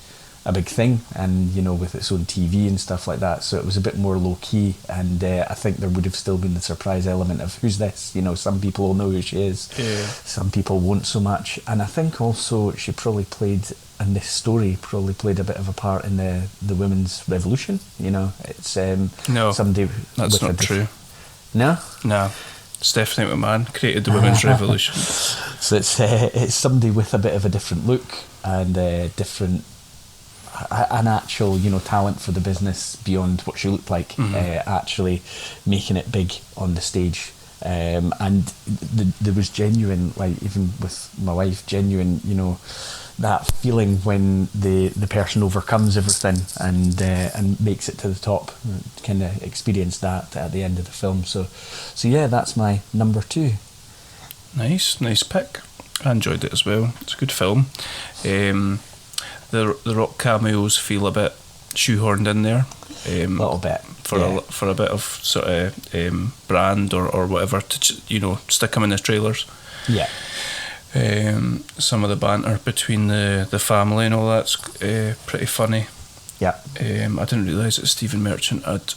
a big thing, and with its own TV and stuff like that, so it was a bit more low key, and I think there would have still been the surprise element of who's this. Some people will know who she is, some people won't so much, and I think also she probably played in this story a bit of a part in the women's revolution. It's no, somebody that's not true. No, Stephanie McMahon created the women's revolution. So it's somebody with a bit of a different look and an actual, talent for the business beyond what she looked like, actually making it big on the stage. And there was genuine, like, even with my wife, that feeling when the person overcomes everything and makes it to the top. Kind of experienced that at the end of the film. So yeah, that's my number 2. Nice pick. I enjoyed it as well. It's a good film. The Rock cameos feel a bit shoehorned in there. A little bit. For a bit of sort of brand or whatever to stick them in the trailers. Yeah. Some of the banter between the family and all that's pretty funny. Yeah. I didn't realise that Stephen Merchant had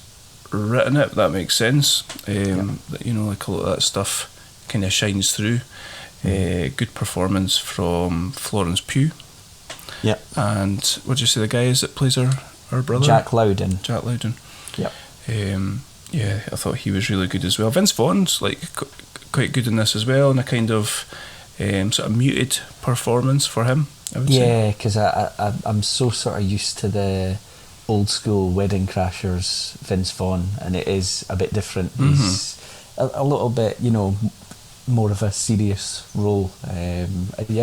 written it. That makes sense. Like a lot of that stuff kind of shines through. Good performance from Florence Pugh. Yeah. And what did you say the guy is that plays her brother? Jack Lowden. Yeah. I thought he was really good as well. Vince Vaughn's quite good in this as well, and a kind of sort of muted performance for him, I would say. Yeah, because I'm so sort of used to the old school Wedding Crashers Vince Vaughn, and it is a bit different. He's a little bit, more of a serious role. Yeah,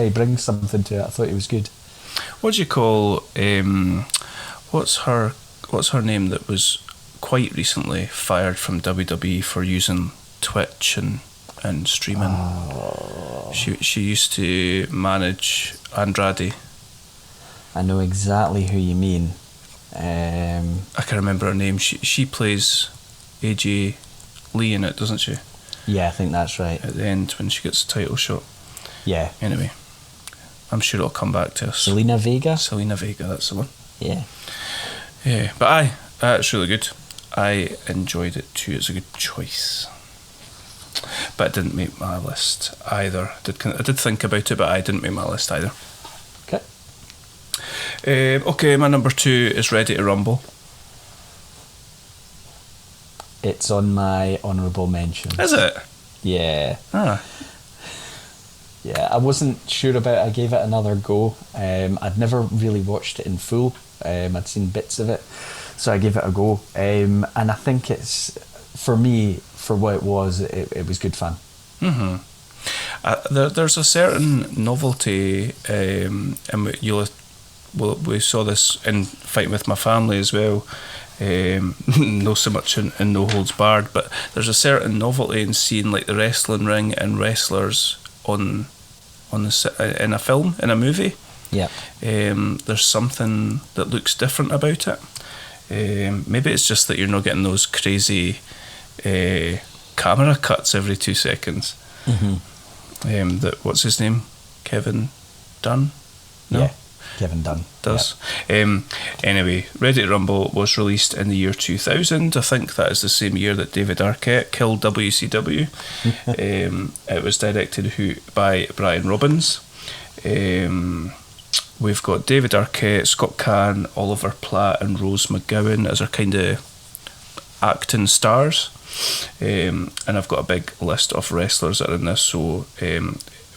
he brings something to it. I thought he was good. What do you call what's her name that was quite recently fired from WWE for using Twitch and streaming? She used to manage Andrade. I know exactly who you mean. I can't remember her name. She plays AJ Lee in it, doesn't she? Yeah, I think that's right. At the end when she gets the title shot. Yeah. Anyway, I'm sure it'll come back to us. Selena Vega, that's the one. Yeah. Yeah, but it's really good. I enjoyed it too. It's a good choice. But it didn't make my list either. I did think about it, but I didn't make my list either. Okay, my number 2 is Ready to Rumble. It's on my honourable mention. Is it? Yeah. Ah. Yeah, I wasn't sure about it. I gave it another go. I'd never really watched it in full. I'd seen bits of it, so I gave it a go. And I think it's, for me, for what it was, it was good fun. Mm-hmm. There's a certain novelty, and we saw this in Fighting With My Family as well. Not so much in No Holds Barred, but there's a certain novelty in seeing like the wrestling ring and wrestlers in a film, in a movie. Yeah. There's something that looks different about it. Maybe it's just that you're not getting those crazy camera cuts every 2 seconds. Mm-hmm. What's his name? Kevin Dunn? No? Yeah, Kevin Dunn. Does. Yep. Anyway, Ready to Rumble was released in the year 2000. I think that is the same year that David Arquette killed WCW. It was directed by Brian Robbins. We've got David Arquette, Scott Caan, Oliver Platt and Rose McGowan as our kind of acting stars. And I've got a big list of wrestlers that are in this, so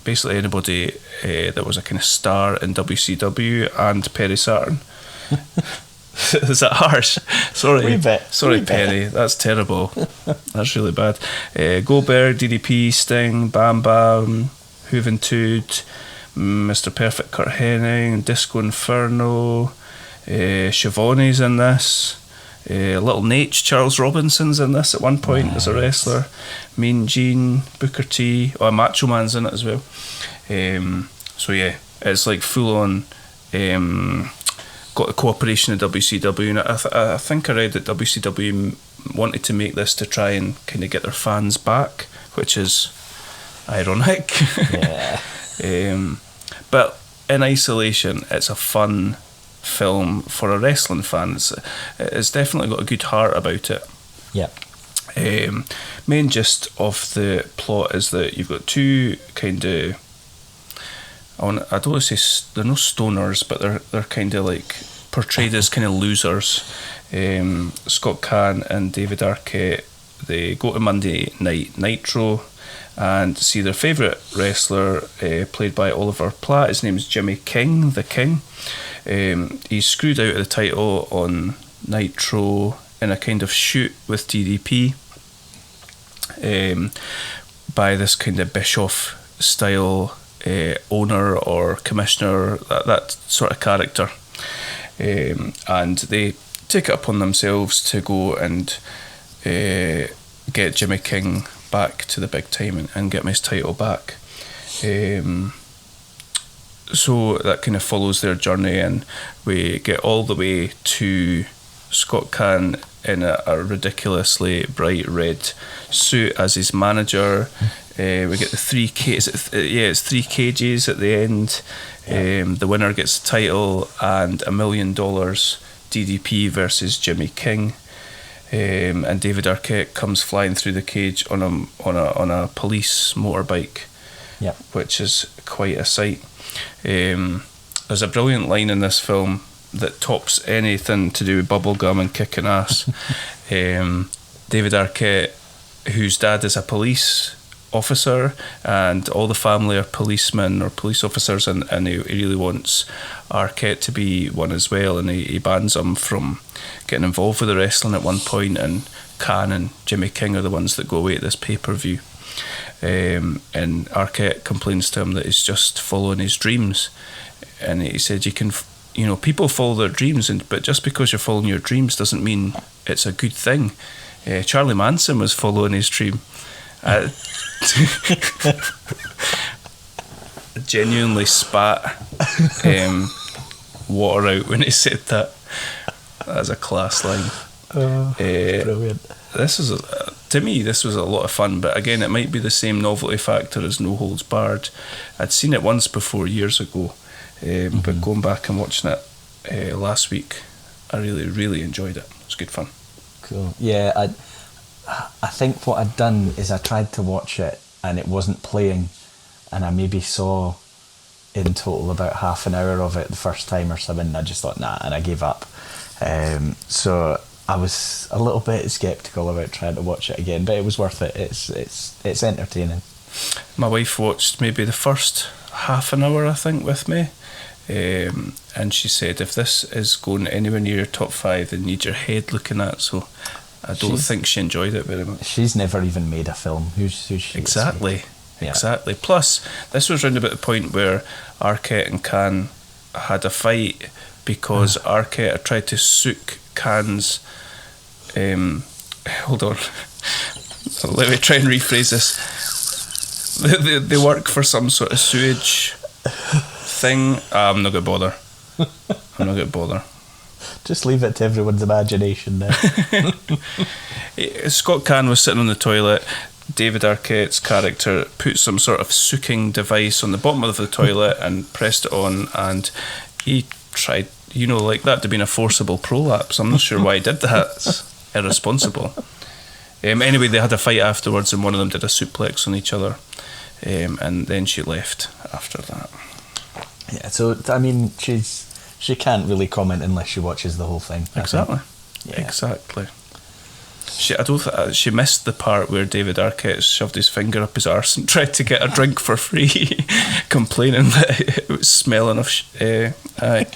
basically anybody that was a kind of star in WCW and Perry Saturn. Is that harsh? Sorry, Perry, that's terrible. That's really bad. Goldberg, DDP, Sting, Bam Bam, Juventud, Mr. Perfect Kurt Hennig, Disco Inferno, Schiavone's in this. Little Nate, Charles Robinson's in this at one point as a wrestler. Mean Gene, Booker T, Macho Man's in it as well. So yeah, it's like full on. Got the cooperation of WCW, and I think I read that WCW wanted to make this to try and kind of get their fans back, which is ironic. Yeah. But in isolation, it's a fun film for a wrestling fan. It's definitely got a good heart about it. Yeah. Main gist of the plot is that you've got two kind of, I don't want to say they're no stoners, but they're kind of like portrayed as kind of losers. Scott Caan and David Arquette, they go to Monday Night Nitro and see their favourite wrestler, played by Oliver Platt. His name's Jimmy King, the King. He's screwed out of the title on Nitro in a kind of shoot with DDP by this kind of Bischoff style owner or commissioner, that sort of character. And they take it upon themselves to go and get Jimmy King back to the big time and get him his title back. So that kind of follows their journey, and we get all the way to Scott Caan in a ridiculously bright red suit as his manager. We get the 3K, it's 3 kgs at the end. The winner gets the title and $1 million, DDP versus Jimmy King. And David Arquette comes flying through the cage on a police motorbike, which is quite a sight. There's a brilliant line in this film that tops anything to do with bubblegum and kicking ass. David Arquette, whose dad is a police officer and all the family are policemen or police officers, and he really wants Arquette to be one as well, and he bans him from getting involved with the wrestling at one point, and Caan and Jimmy King are the ones that go away at this pay-per-view. and Arquette complains to him that he's just following his dreams, and he said, people follow their dreams, but just because you're following your dreams doesn't mean it's a good thing. Charlie Manson was following his dream. Genuinely spat water out when he said that. That's a class line. Brilliant. To me, this was a lot of fun, but again, it might be the same novelty factor as No Holds Barred. I'd seen it once before years ago, but going back and watching it last week, I really, really enjoyed it. It was good fun. Cool. Yeah, I think what I'd done is I tried to watch it and it wasn't playing, and I maybe saw in total about half an hour of it the first time or something, and I just thought nah, and I gave up. So I was a little bit sceptical about trying to watch it again, but it was worth it. It's entertaining. My wife watched maybe the first half an hour, I think, with me, and she said, if this is going anywhere near your top 5, then you need your head looking at. So I don't think she enjoyed it very much. She's never even made a film. Who's she? Exactly. Plus, this was round about the point where Arquette and Can had a fight because Arquette had tried to sook Can's. Hold on. Let me try and rephrase this. They work for some sort of sewage thing. I'm not going to bother. Just leave it to everyone's imagination then. Scott Caan was sitting on the toilet. David Arquette's character put some sort of soaking device on the bottom of the toilet and pressed it on, and he tried, like that to be a forcible prolapse. I'm not sure why he did that. It's irresponsible. Anyway, they had a fight afterwards, and one of them did a suplex on each other, and then she left after that. Yeah, so I mean, she can't really comment unless she watches the whole thing. Exactly. Yeah. Exactly. She missed the part where David Arquette shoved his finger up his arse and tried to get a drink for free, complaining that it was smelling of aye.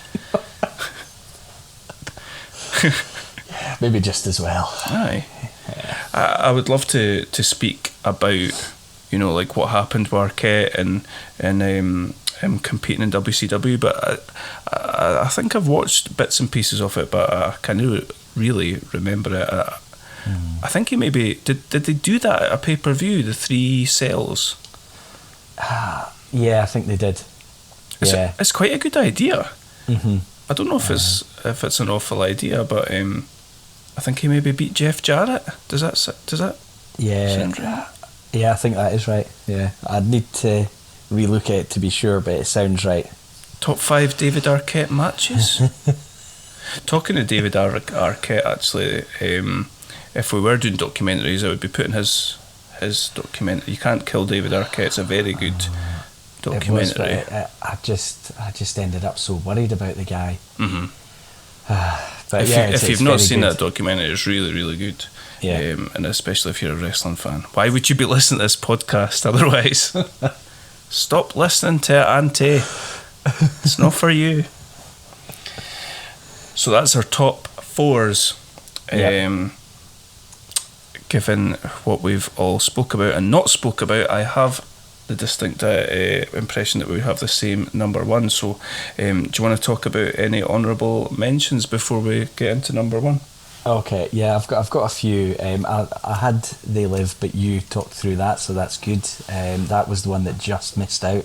Maybe just as well. Aye. Yeah. I would love to speak about, like what happened with Arquette and him competing in WCW, but I think I've watched bits and pieces of it, but I can't really remember it. I think he maybe did they do that at a pay-per-view, the 3 cells? Yeah, I think they did. It's quite a good idea. Mm-hmm. I don't know if it's an awful idea, but I think he maybe beat Jeff Jarrett. Does that sound right? Yeah, I think that is right. Yeah, I'd need to relook at it to be sure, but it sounds right. Top 5 David Arquette matches. Talking to David Arquette, actually, if we were doing documentaries, I would be putting his documentary. You Can't Kill David Arquette. It's a very good documentary. It was, but I just ended up so worried about the guy. Mm-hmm. But if you've not seen that documentary, it's really, really good. Yeah. And especially if you're a wrestling fan. Why would you be listening to this podcast otherwise? Stop listening to it, Auntie. It's not for you. So that's our top 4s. Yep. Given what we've all spoke about and not spoke about, I have the distinct impression that we have the same number 1. So do you want to talk about any honourable mentions before we get into number 1? Okay, yeah, I've got a few. I had They Live, but you talked through that, so that's good. That was the one that just missed out.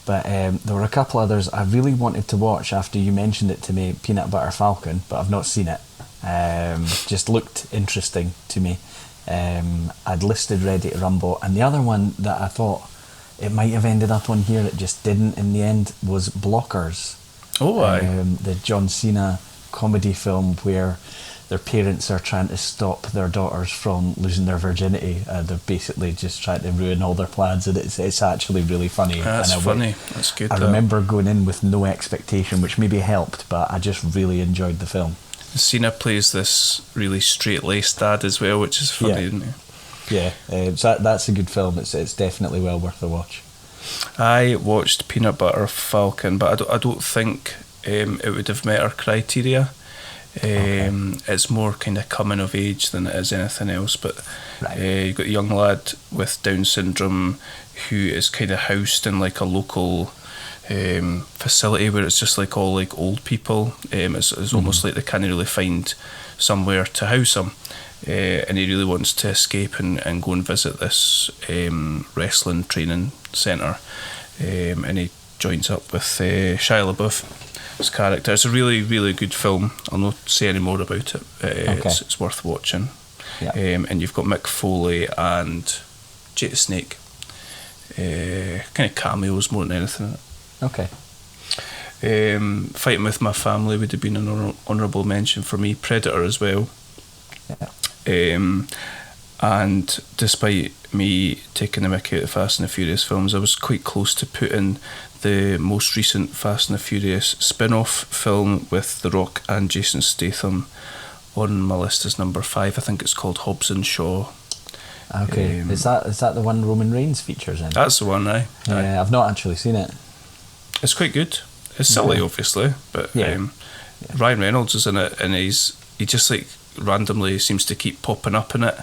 But there were a couple others I really wanted to watch after you mentioned it to me, Peanut Butter Falcon, but I've not seen it. Just looked interesting to me. I'd listed Ready to Rumble, and the other one that I thought it might have ended up on here, it just didn't in the end, was Blockers. Oh, aye. The John Cena comedy film where their parents are trying to stop their daughters from losing their virginity. They're basically just trying to ruin all their plans, and it's actually really funny. That's funny. That's good. I remember going in with no expectation, which maybe helped, but I just really enjoyed the film. Cena plays this really straight-laced dad as well, which is funny, isn't he? Yeah, so that's a good film. It's definitely well worth a watch. I watched Peanut Butter Falcon, but I don't think it would have met our criteria. It's more kind of coming of age than it is anything else. But Right. you've got a young lad with Down syndrome who is kind of housed in like a local facility where it's just like all like old people. It's almost like they can't really find somewhere to house him. And he really wants to escape and go and visit this wrestling training centre. And he joins up with Shia LaBeouf's character. It's a really, really good film. I'll not say any more about it. It's worth watching. Yeah. And you've got Mick Foley and Jake the Snake. Kind of cameos more than anything. Okay. Fighting with My Family would have been an honourable mention for me. Predator as well. Yeah. And despite me taking the mickey out of the Fast and the Furious films, I was quite close to putting the most recent Fast and the Furious spin-off film with The Rock and Jason Statham on my list as number 5. I think it's called Hobbs and Shaw. Okay. Is that the one Roman Reigns features in? That's the one, aye. Yeah, I've not actually seen it. It's quite good. It's silly, obviously, but Ryan Reynolds is in it, and he just like randomly seems to keep popping up in it,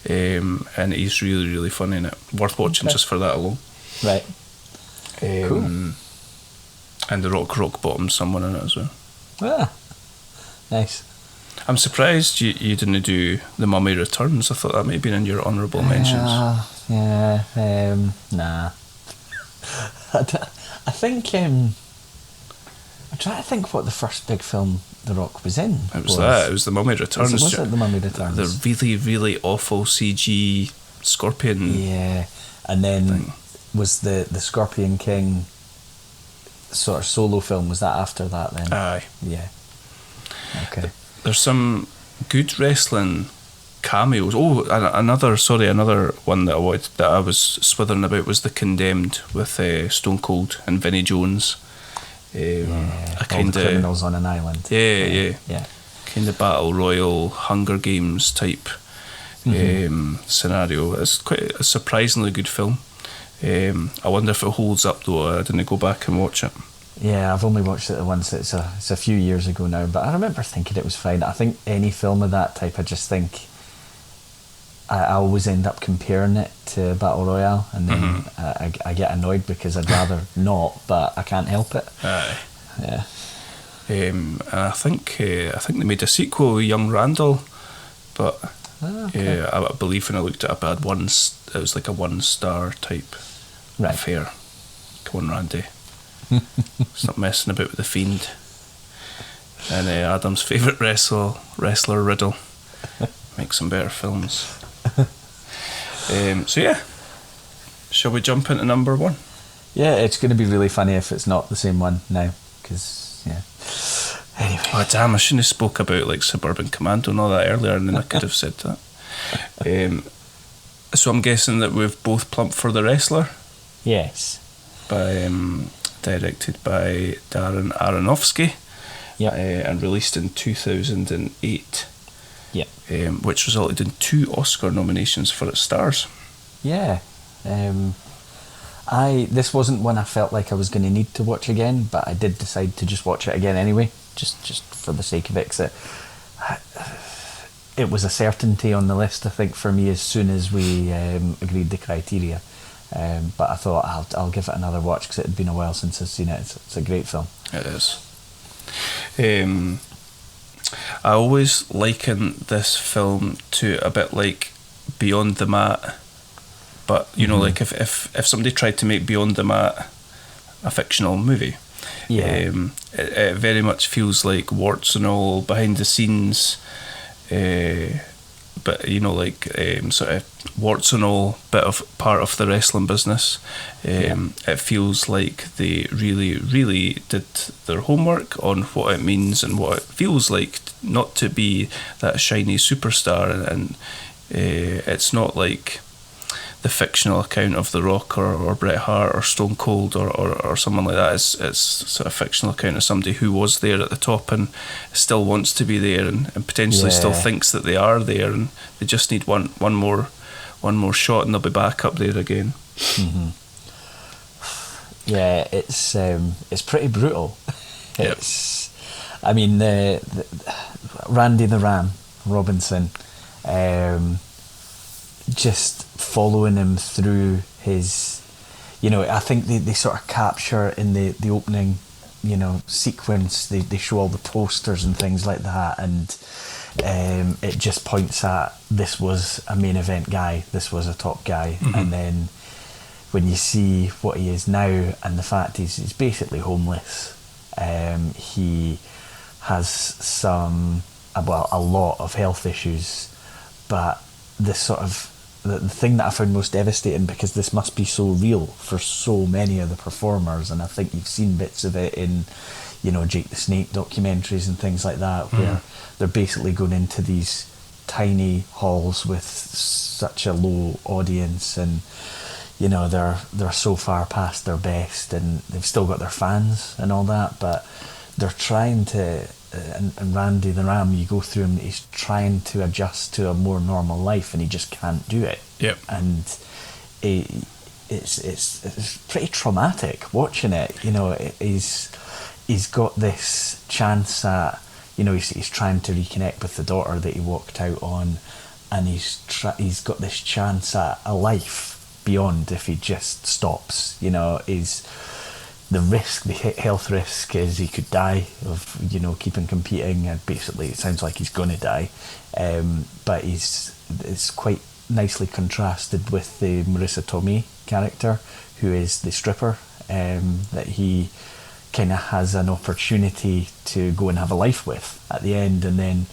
and he's really, really funny in it. Worth watching just for that alone. Right. Cool. And The Rock bottomed someone in it as well. Ah, nice. I'm surprised you didn't do The Mummy Returns. I thought that may have been in your honourable mentions. Nah. I think I'm trying to think what the first big film The Rock was in. It was The Mummy Returns. Was it The Mummy Returns? The really, really awful CG scorpion. Yeah, and then thing. Was the Scorpion King sort of solo film, was that after that then? Aye. Yeah. Okay. There's some good wrestling cameos. Oh, another one that I was swithering about was The Condemned with Stone Cold and Vinnie Jones. All the criminals on an island. Yeah. Yeah. Kind of battle royal, Hunger Games type scenario. It's quite a surprisingly good film. I wonder if it holds up though. I didn't go back and watch it. Yeah, I've only watched it once. It's a few years ago now, but I remember thinking it was fine. I think any film of that type, I just think I always end up comparing it to Battle Royale, and then I get annoyed because I'd rather not, but I can't help it. Aye. Yeah. And I think they made a sequel with Young Randall, but I believe when I looked at it, it was like a 1-star type affair. Come on, Randy. Stop messing about with the Fiend. And Adam's favourite wrestler Riddle. Make some better films. So yeah, shall we jump into number 1? Yeah, it's going to be really funny if it's not the same one now, because anyway. Oh damn, I shouldn't have spoke about like Suburban Commando and all that earlier, and then I could have said that. So I'm guessing that we've both plumped for The Wrestler. Yes. Directed by Darren Aronofsky. Yeah. And released in 2008. Yeah. Which resulted in 2 Oscar nominations for its stars. Yeah. This wasn't one I felt like I was going to need to watch again, but I did decide to just watch it again anyway, just for the sake of it. 'Cause it was a certainty on the list, I think, for me as soon as we agreed the criteria. But I thought I'll give it another watch because it had been a while since I've seen it. It's a great film. It is. I always liken this film to a bit like Beyond the Mat, but you know, like if somebody tried to make Beyond the Mat a fictional movie, it very much feels like warts and all behind the scenes. But you know, like sort of warts and all bit of part of the wrestling business. It feels like they really, really did their homework on what it means and what it feels like not to be that shiny superstar, and it's not like the fictional account of The Rock or Bret Hart or Stone Cold or someone like that. It's sort of fictional account of somebody who was there at the top and still wants to be there and potentially still thinks that they are there, and they just need one more shot and they'll be back up there again. Yeah, it's pretty brutal. Yep. I mean, Randy the Ram Robinson, just following him through his, I think they sort of capture in the opening, sequence, they show all the posters and things like that, and it just points at, this was a main event guy, this was a top guy. And then when you see what he is now, and the fact he's basically homeless, he has a lot of health issues, but this sort of the thing that I found most devastating, because this must be so real for so many of the performers, and I think you've seen bits of it in Jake the Snake documentaries and things like that, where they're basically going into these tiny halls with such a low audience, and they're so far past their best, and they've still got their fans and all that, but they're trying to, and Randy the Ram, you go through him, he's trying to adjust to a more normal life, and he just can't do it. Yep. And it's pretty traumatic watching it. He's got this chance at, he's trying to reconnect with the daughter that he walked out on, and he's got this chance at a life beyond if he just stops. The risk, the health risk, is he could die of keeping competing, and basically it sounds like he's gonna die, but it's quite nicely contrasted with the Marissa Tomei character, who is the stripper, that he kind of has an opportunity to go and have a life with at the end, and then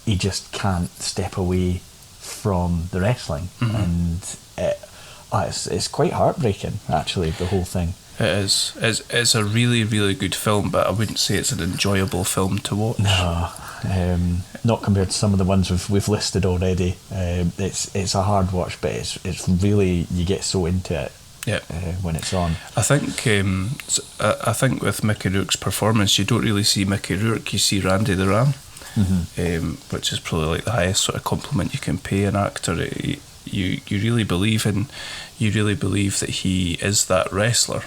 he just can't step away from the wrestling. And it's quite heartbreaking, actually, the whole thing. It is. It's a really, really good film, but I wouldn't say it's an enjoyable film to watch. No, not compared to some of the ones we've listed already. It's a hard watch, but it's really, you get so into it. Yeah. When it's on. I think with Mickey Rourke's performance, you don't really see Mickey Rourke, you see Randy the Ram, which is probably like the highest sort of compliment you can pay an actor. You really believe that he is that wrestler.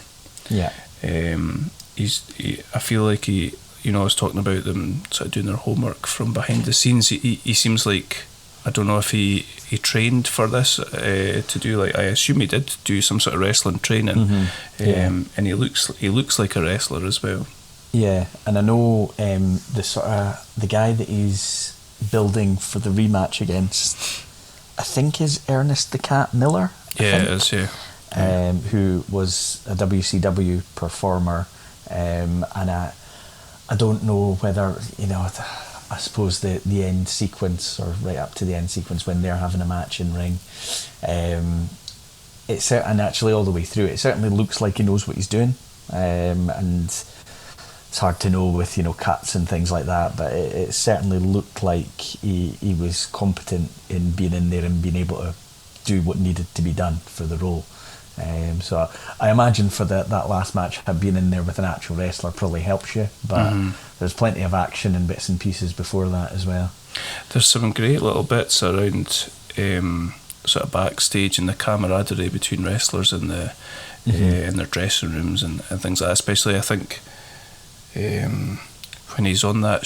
Yeah. I feel like I was talking about them sort of doing their homework from behind the scenes. He seems like, I don't know if he trained for this to do, like, I assume he did do some sort of wrestling training. And he looks like a wrestler as well. Yeah, and I know the guy that he's building for the rematch against, I think, is Ernest the Cat Miller. Yeah, it is. Yeah. Who was a WCW performer, and I don't know whether, I suppose the end sequence, or right up to the end sequence when they're having a match in ring, and actually all the way through, it certainly looks like he knows what he's doing, and it's hard to know with cuts and things like that, but it certainly looked like he was competent in being in there and being able to do what needed to be done for the role. So I imagine for that last match, being in there with an actual wrestler probably helps you, but there's plenty of action and bits and pieces before that as well. There's some great little bits around sort of backstage and the camaraderie between wrestlers in in their dressing rooms and things like that. Especially, I think, when he's on that,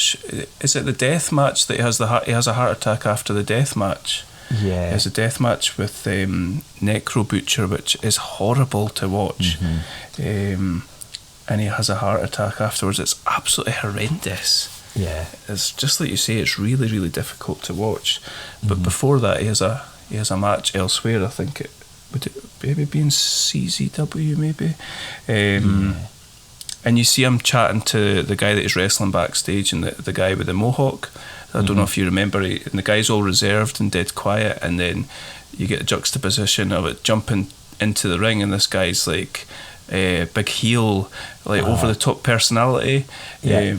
is it the death match that he has a heart attack after the death match? Yeah, it's a death match with Necro Butcher, which is horrible to watch. And he has a heart attack afterwards. It's absolutely horrendous. Yeah, it's just like you say, it's really, really difficult to watch. But before that, he has a match elsewhere. I think it would maybe be in CZW, maybe. And you see him chatting to the guy that he's wrestling backstage, and the guy with the mohawk. I don't know if you remember, and the guy's all reserved and dead quiet, and then you get a juxtaposition of it jumping into the ring, and this guy's like big heel, like over the top personality. Yeah.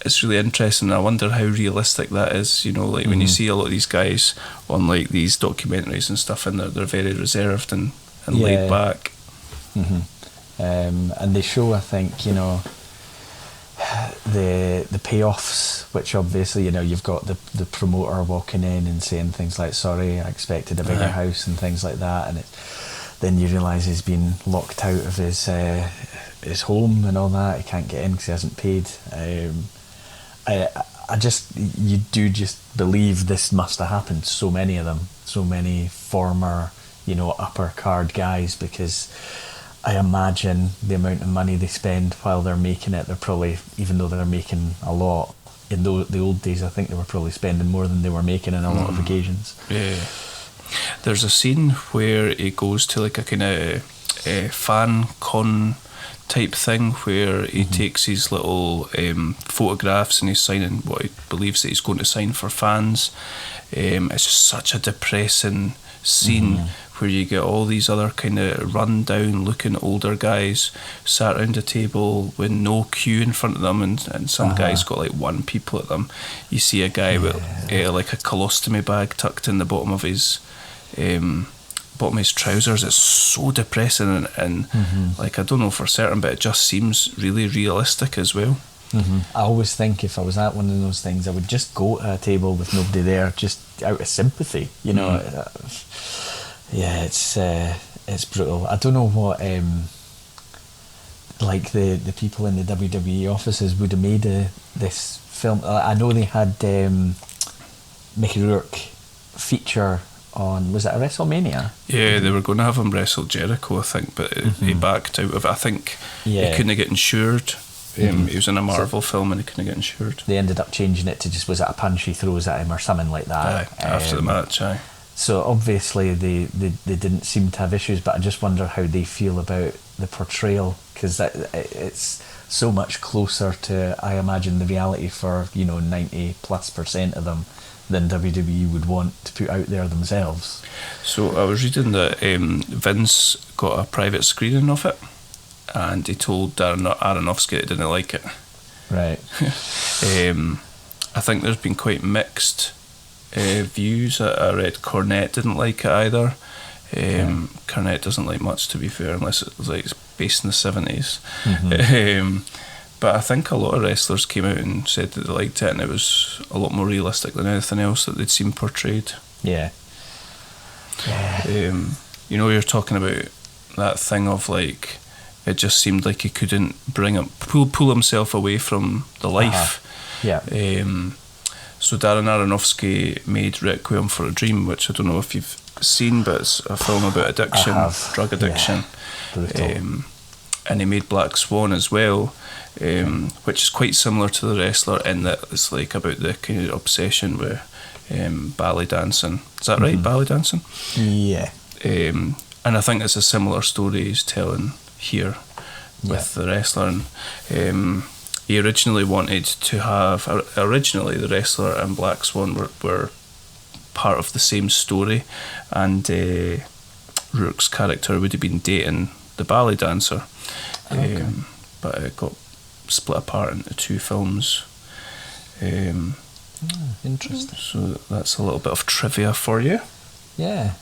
It's really interesting. I wonder how realistic that is. Like when you see a lot of these guys on like these documentaries and stuff, and they're very reserved and laid back. And they show, I think, the payoffs, which obviously, you've got the promoter walking in and saying things like, sorry, I expected a bigger house and things like that, and then you realise he's been locked out of his home and all that. He can't get in because he hasn't paid. you do just believe this must have happened. So many of them, so many former, upper card guys, because I imagine the amount of money they spend while they're making it, they're probably, even though they're making a lot, in the old days, I think they were probably spending more than they were making in a lot of occasions. Yeah. There's a scene where it goes to like a kind of fan con type thing where he takes his little photographs and he's signing what he believes that he's going to sign for fans. It's just such a depressing scene where you get all these other kind of run down looking older guys sat around a table with no queue in front of them, and some guys got like one people at them. You see a guy with like a colostomy bag tucked in the bottom of his trousers. It's so depressing, and like I don't know for certain, but it just seems really realistic as well. I always think if I was at one of those things, I would just go to a table with nobody there, just out of sympathy, Yeah, it's brutal. I don't know what like the people in the WWE offices would have made this film. I know they had Mickey Rourke feature on, was it a WrestleMania? Yeah, they were going to have him wrestle Jericho, I think, but he backed out of it. I think he couldn't get insured. He was in a Marvel film and he couldn't get insured. They ended up changing it to just, was it a punch he throws at him or something like that? After the match, aye. So obviously they didn't seem to have issues, but I just wonder how they feel about the portrayal, because it's so much closer to, I imagine, the reality for 90+% of them than WWE would want to put out there themselves. So I was reading that Vince got a private screening of it, and he told Darren Aronofsky that he didn't like it. Right. I think there's been quite mixed views. I read Cornette didn't like it either. Cornette doesn't like much, to be fair, unless it was like it's based in the 70s. But I think a lot of wrestlers came out and said that they liked it, and it was a lot more realistic than anything else that they'd seen portrayed. Yeah. You're talking about that thing of like, it just seemed like he couldn't pull himself away from the life. Yeah. So Darren Aronofsky made Requiem for a Dream, which I don't know if you've seen, but it's a film about addiction, drug addiction. Brutal. And he made Black Swan as well, which is quite similar to The Wrestler in that it's like about the kind of obsession with ballet dancing. Is that right, ballet dancing? Yeah. And I think it's a similar story he's telling here with The Wrestler. And he originally wanted to have... Originally, The Wrestler and Black Swan were part of the same story, and Rourke's character would have been dating the ballet dancer. But it got split apart into two films. Interesting. So that's a little bit of trivia for you. Yeah.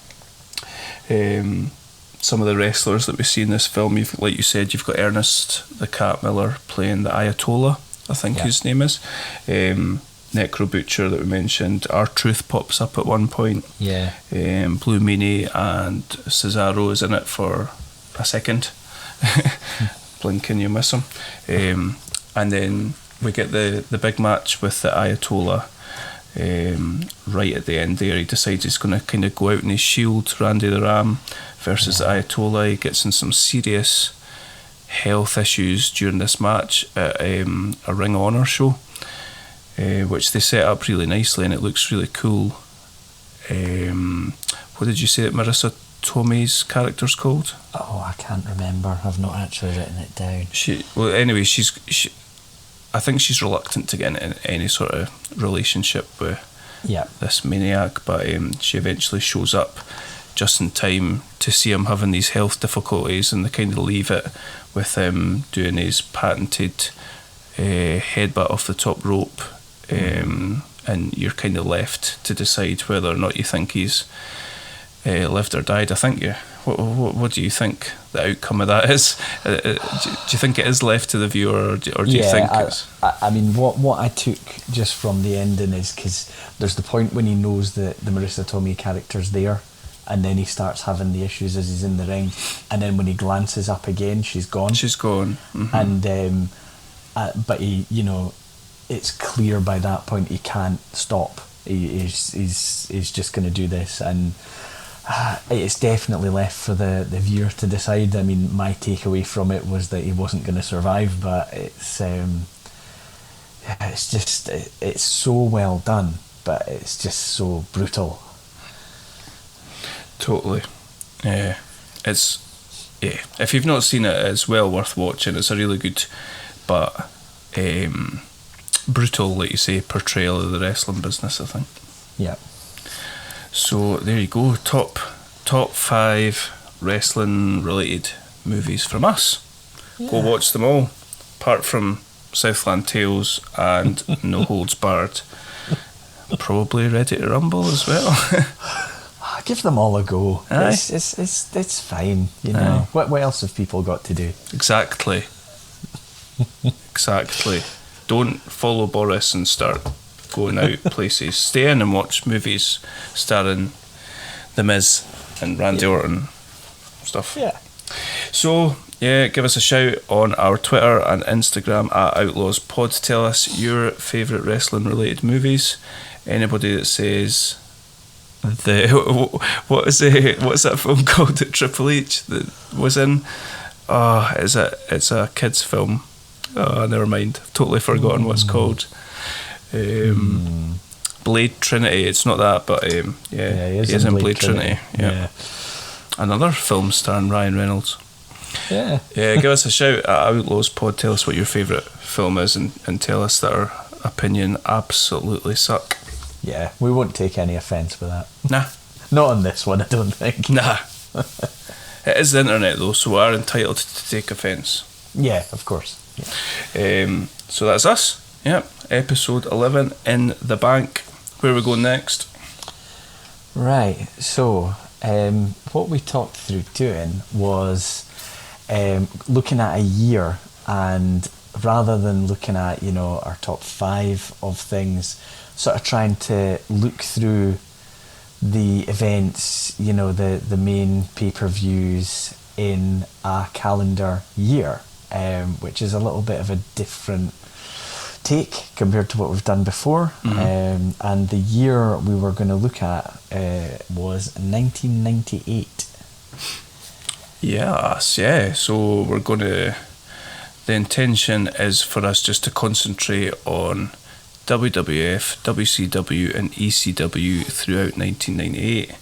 Some of the wrestlers that we see in this film, like you said, you've got Ernest the Cat Miller playing the Ayatollah, I think his name is. Necro Butcher that we mentioned. R-Truth pops up at one point. Yeah. Blue Meanie and Cesaro is in it for a second. Blink and you miss him. And then we get the big match with the Ayatollah. Right at the end there, he decides he's going to kind of go out in his shield, Randy the Ram versus the Ayatollah. He gets in some serious health issues during this match at a Ring of Honor show, which they set up really nicely, and it looks really cool. What did you say that Marissa Tomei's character's called? Oh, I can't remember. I've not actually written it down. Anyway, I think she's reluctant to get into any sort of relationship with this maniac, but she eventually shows up just in time to see him having these health difficulties, and they kind of leave it with him doing his patented headbutt off the top rope, and you're kind of left to decide whether or not you think he's lived or died. I think what do you think the outcome of that is? Do you think it is left to the viewer, or do you think it's... I mean, what I took just from the ending is, because there's the point when he knows that the Marissa Tomei character's there, and then he starts having the issues as he's in the ring, and then when he glances up again, she's gone. Mm-hmm. And but he, it's clear by that point he can't stop. He's just going to do this, and it's definitely left for the viewer to decide. I mean, my takeaway from it was that he wasn't going to survive, but it's just it's so well done, but it's just so brutal. Totally. If you've not seen it, it's well worth watching. It's a really good, but brutal, like you say, portrayal of the wrestling business, I think. Yeah. So there you go. Top 5 wrestling related movies from us. Yeah. Go watch them all, apart from Southland Tales and No Holds Barred. Probably Ready to Rumble as well. Give them all a go. Aye. It's fine, you know. What else have people got to do? Exactly. Don't follow Boris and start going out places. Stay in and watch movies starring The Miz and Randy Orton stuff. Yeah. So, yeah, give us a shout on our Twitter and Instagram at Outlaws Pod. Tell us your favourite wrestling related movies. Anybody that says what's that film called that Triple H that was in? Oh, it's a kids film. Oh, never mind. I've totally forgotten what it's called. Blade Trinity. It's not that, but he is in Blade Trinity. Yeah. Another film starring Ryan Reynolds. Yeah. Give us a shout at Outlaws Pod. Tell us what your favourite film is, and tell us that our opinion absolutely suck. Yeah, we won't take any offence with that. Nah. Not on this one, I don't think. Nah. It is the internet though, so we are entitled to take offence. Yeah, of course. Yeah. So that's us. Yep. Episode 11 in the bank. Where are we going next? Right, so what we talked through doing was looking at a year, and rather than looking at, you know, our top 5 of things, sort of trying to look through the events, you know, the main pay-per-views in a calendar year, which is a little bit of a different take compared to what we've done before. Mm-hmm. And the year we were going to look at was 1998. Yes, yeah. So we're going to... The intention is for us just to concentrate on WWF, WCW and ECW throughout 1998,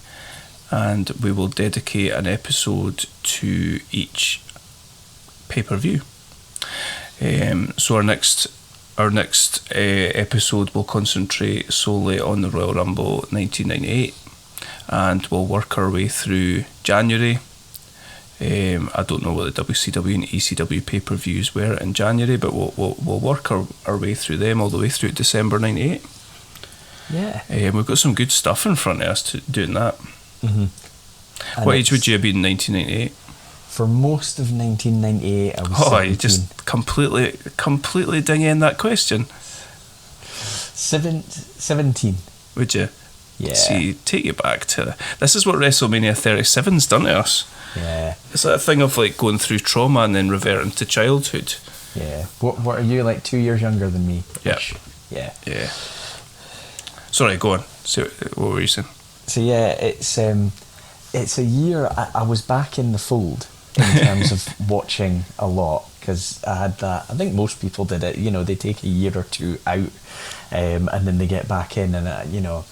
and we will dedicate an episode to each pay-per-view. So our next episode will concentrate solely on the Royal Rumble 1998, and we'll work our way through January. I don't know what the WCW and ECW pay-per-views were in January, but we'll work our way through them all the way through December 98. Yeah. We've got some good stuff in front of us doing that. Mm-hmm. What age would you have been in 1998? For most of 1998, I was 17. You just completely dinging that question. 17. Would you? Yeah. See, take you back to... This is what WrestleMania 37's done to us. Yeah. It's that thing of like going through trauma and then reverting to childhood. Yeah. What are you, like 2 years younger than me? Yeah. Yeah. Yeah. Sorry, go on. So, what were you saying? So yeah, it's a year I was back in the fold in terms of watching a lot, because I had that. I think most people did it. You know, they take a year or two out, and then they get back in, and you know,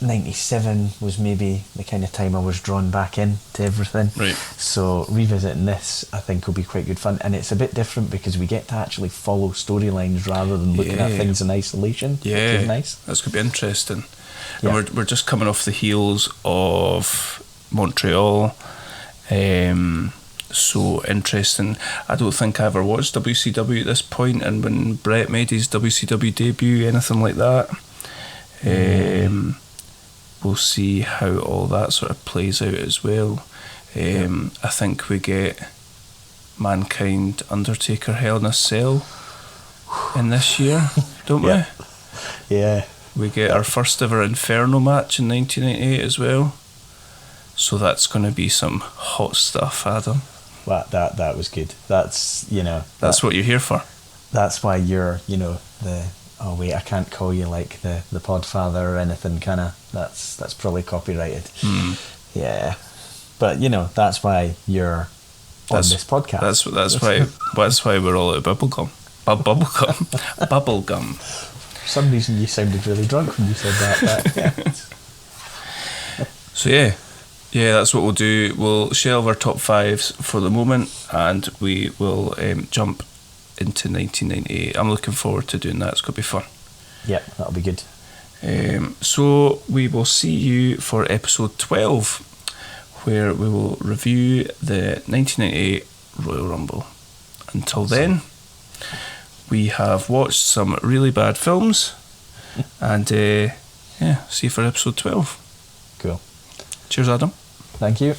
97 was maybe the kind of time I was drawn back in to everything. Right. So revisiting this, I think, will be quite good fun, and it's a bit different because we get to actually follow storylines rather than looking at things in isolation. Yeah, which is nice. That's going to be interesting. Yeah. And we're just coming off the heels of Montreal. So interesting. I don't think I ever watched WCW at this point, and when Brett made his WCW debut, anything like that. We'll see how all that sort of plays out as well. I think we get Mankind, Undertaker, Hell in a Cell in this year, don't we? Yeah. We get our first ever Inferno match in 1998 as well. So that's going to be some hot stuff, Adam. Well, that was good. That's, you know... That's what you're here for. That's why you're, you know, the oh wait, I can't call you like the Podfather or anything, can I? That's probably copyrighted. Yeah, but that's why you're on this podcast. That's why we're all out of bubblegum. Bubblegum. For some reason, you sounded really drunk when you said that. But, So yeah, that's what we'll do. We'll shelve our top fives for the moment, and we will jump into 1998. I'm looking forward to doing that. It's going to be fun. Yeah, that'll be good. So we will see you for episode 12, where we will review the 1998 Royal Rumble. Until then, we have watched some really bad films, and see you for episode 12. Cool. Cheers, Adam. Thank you.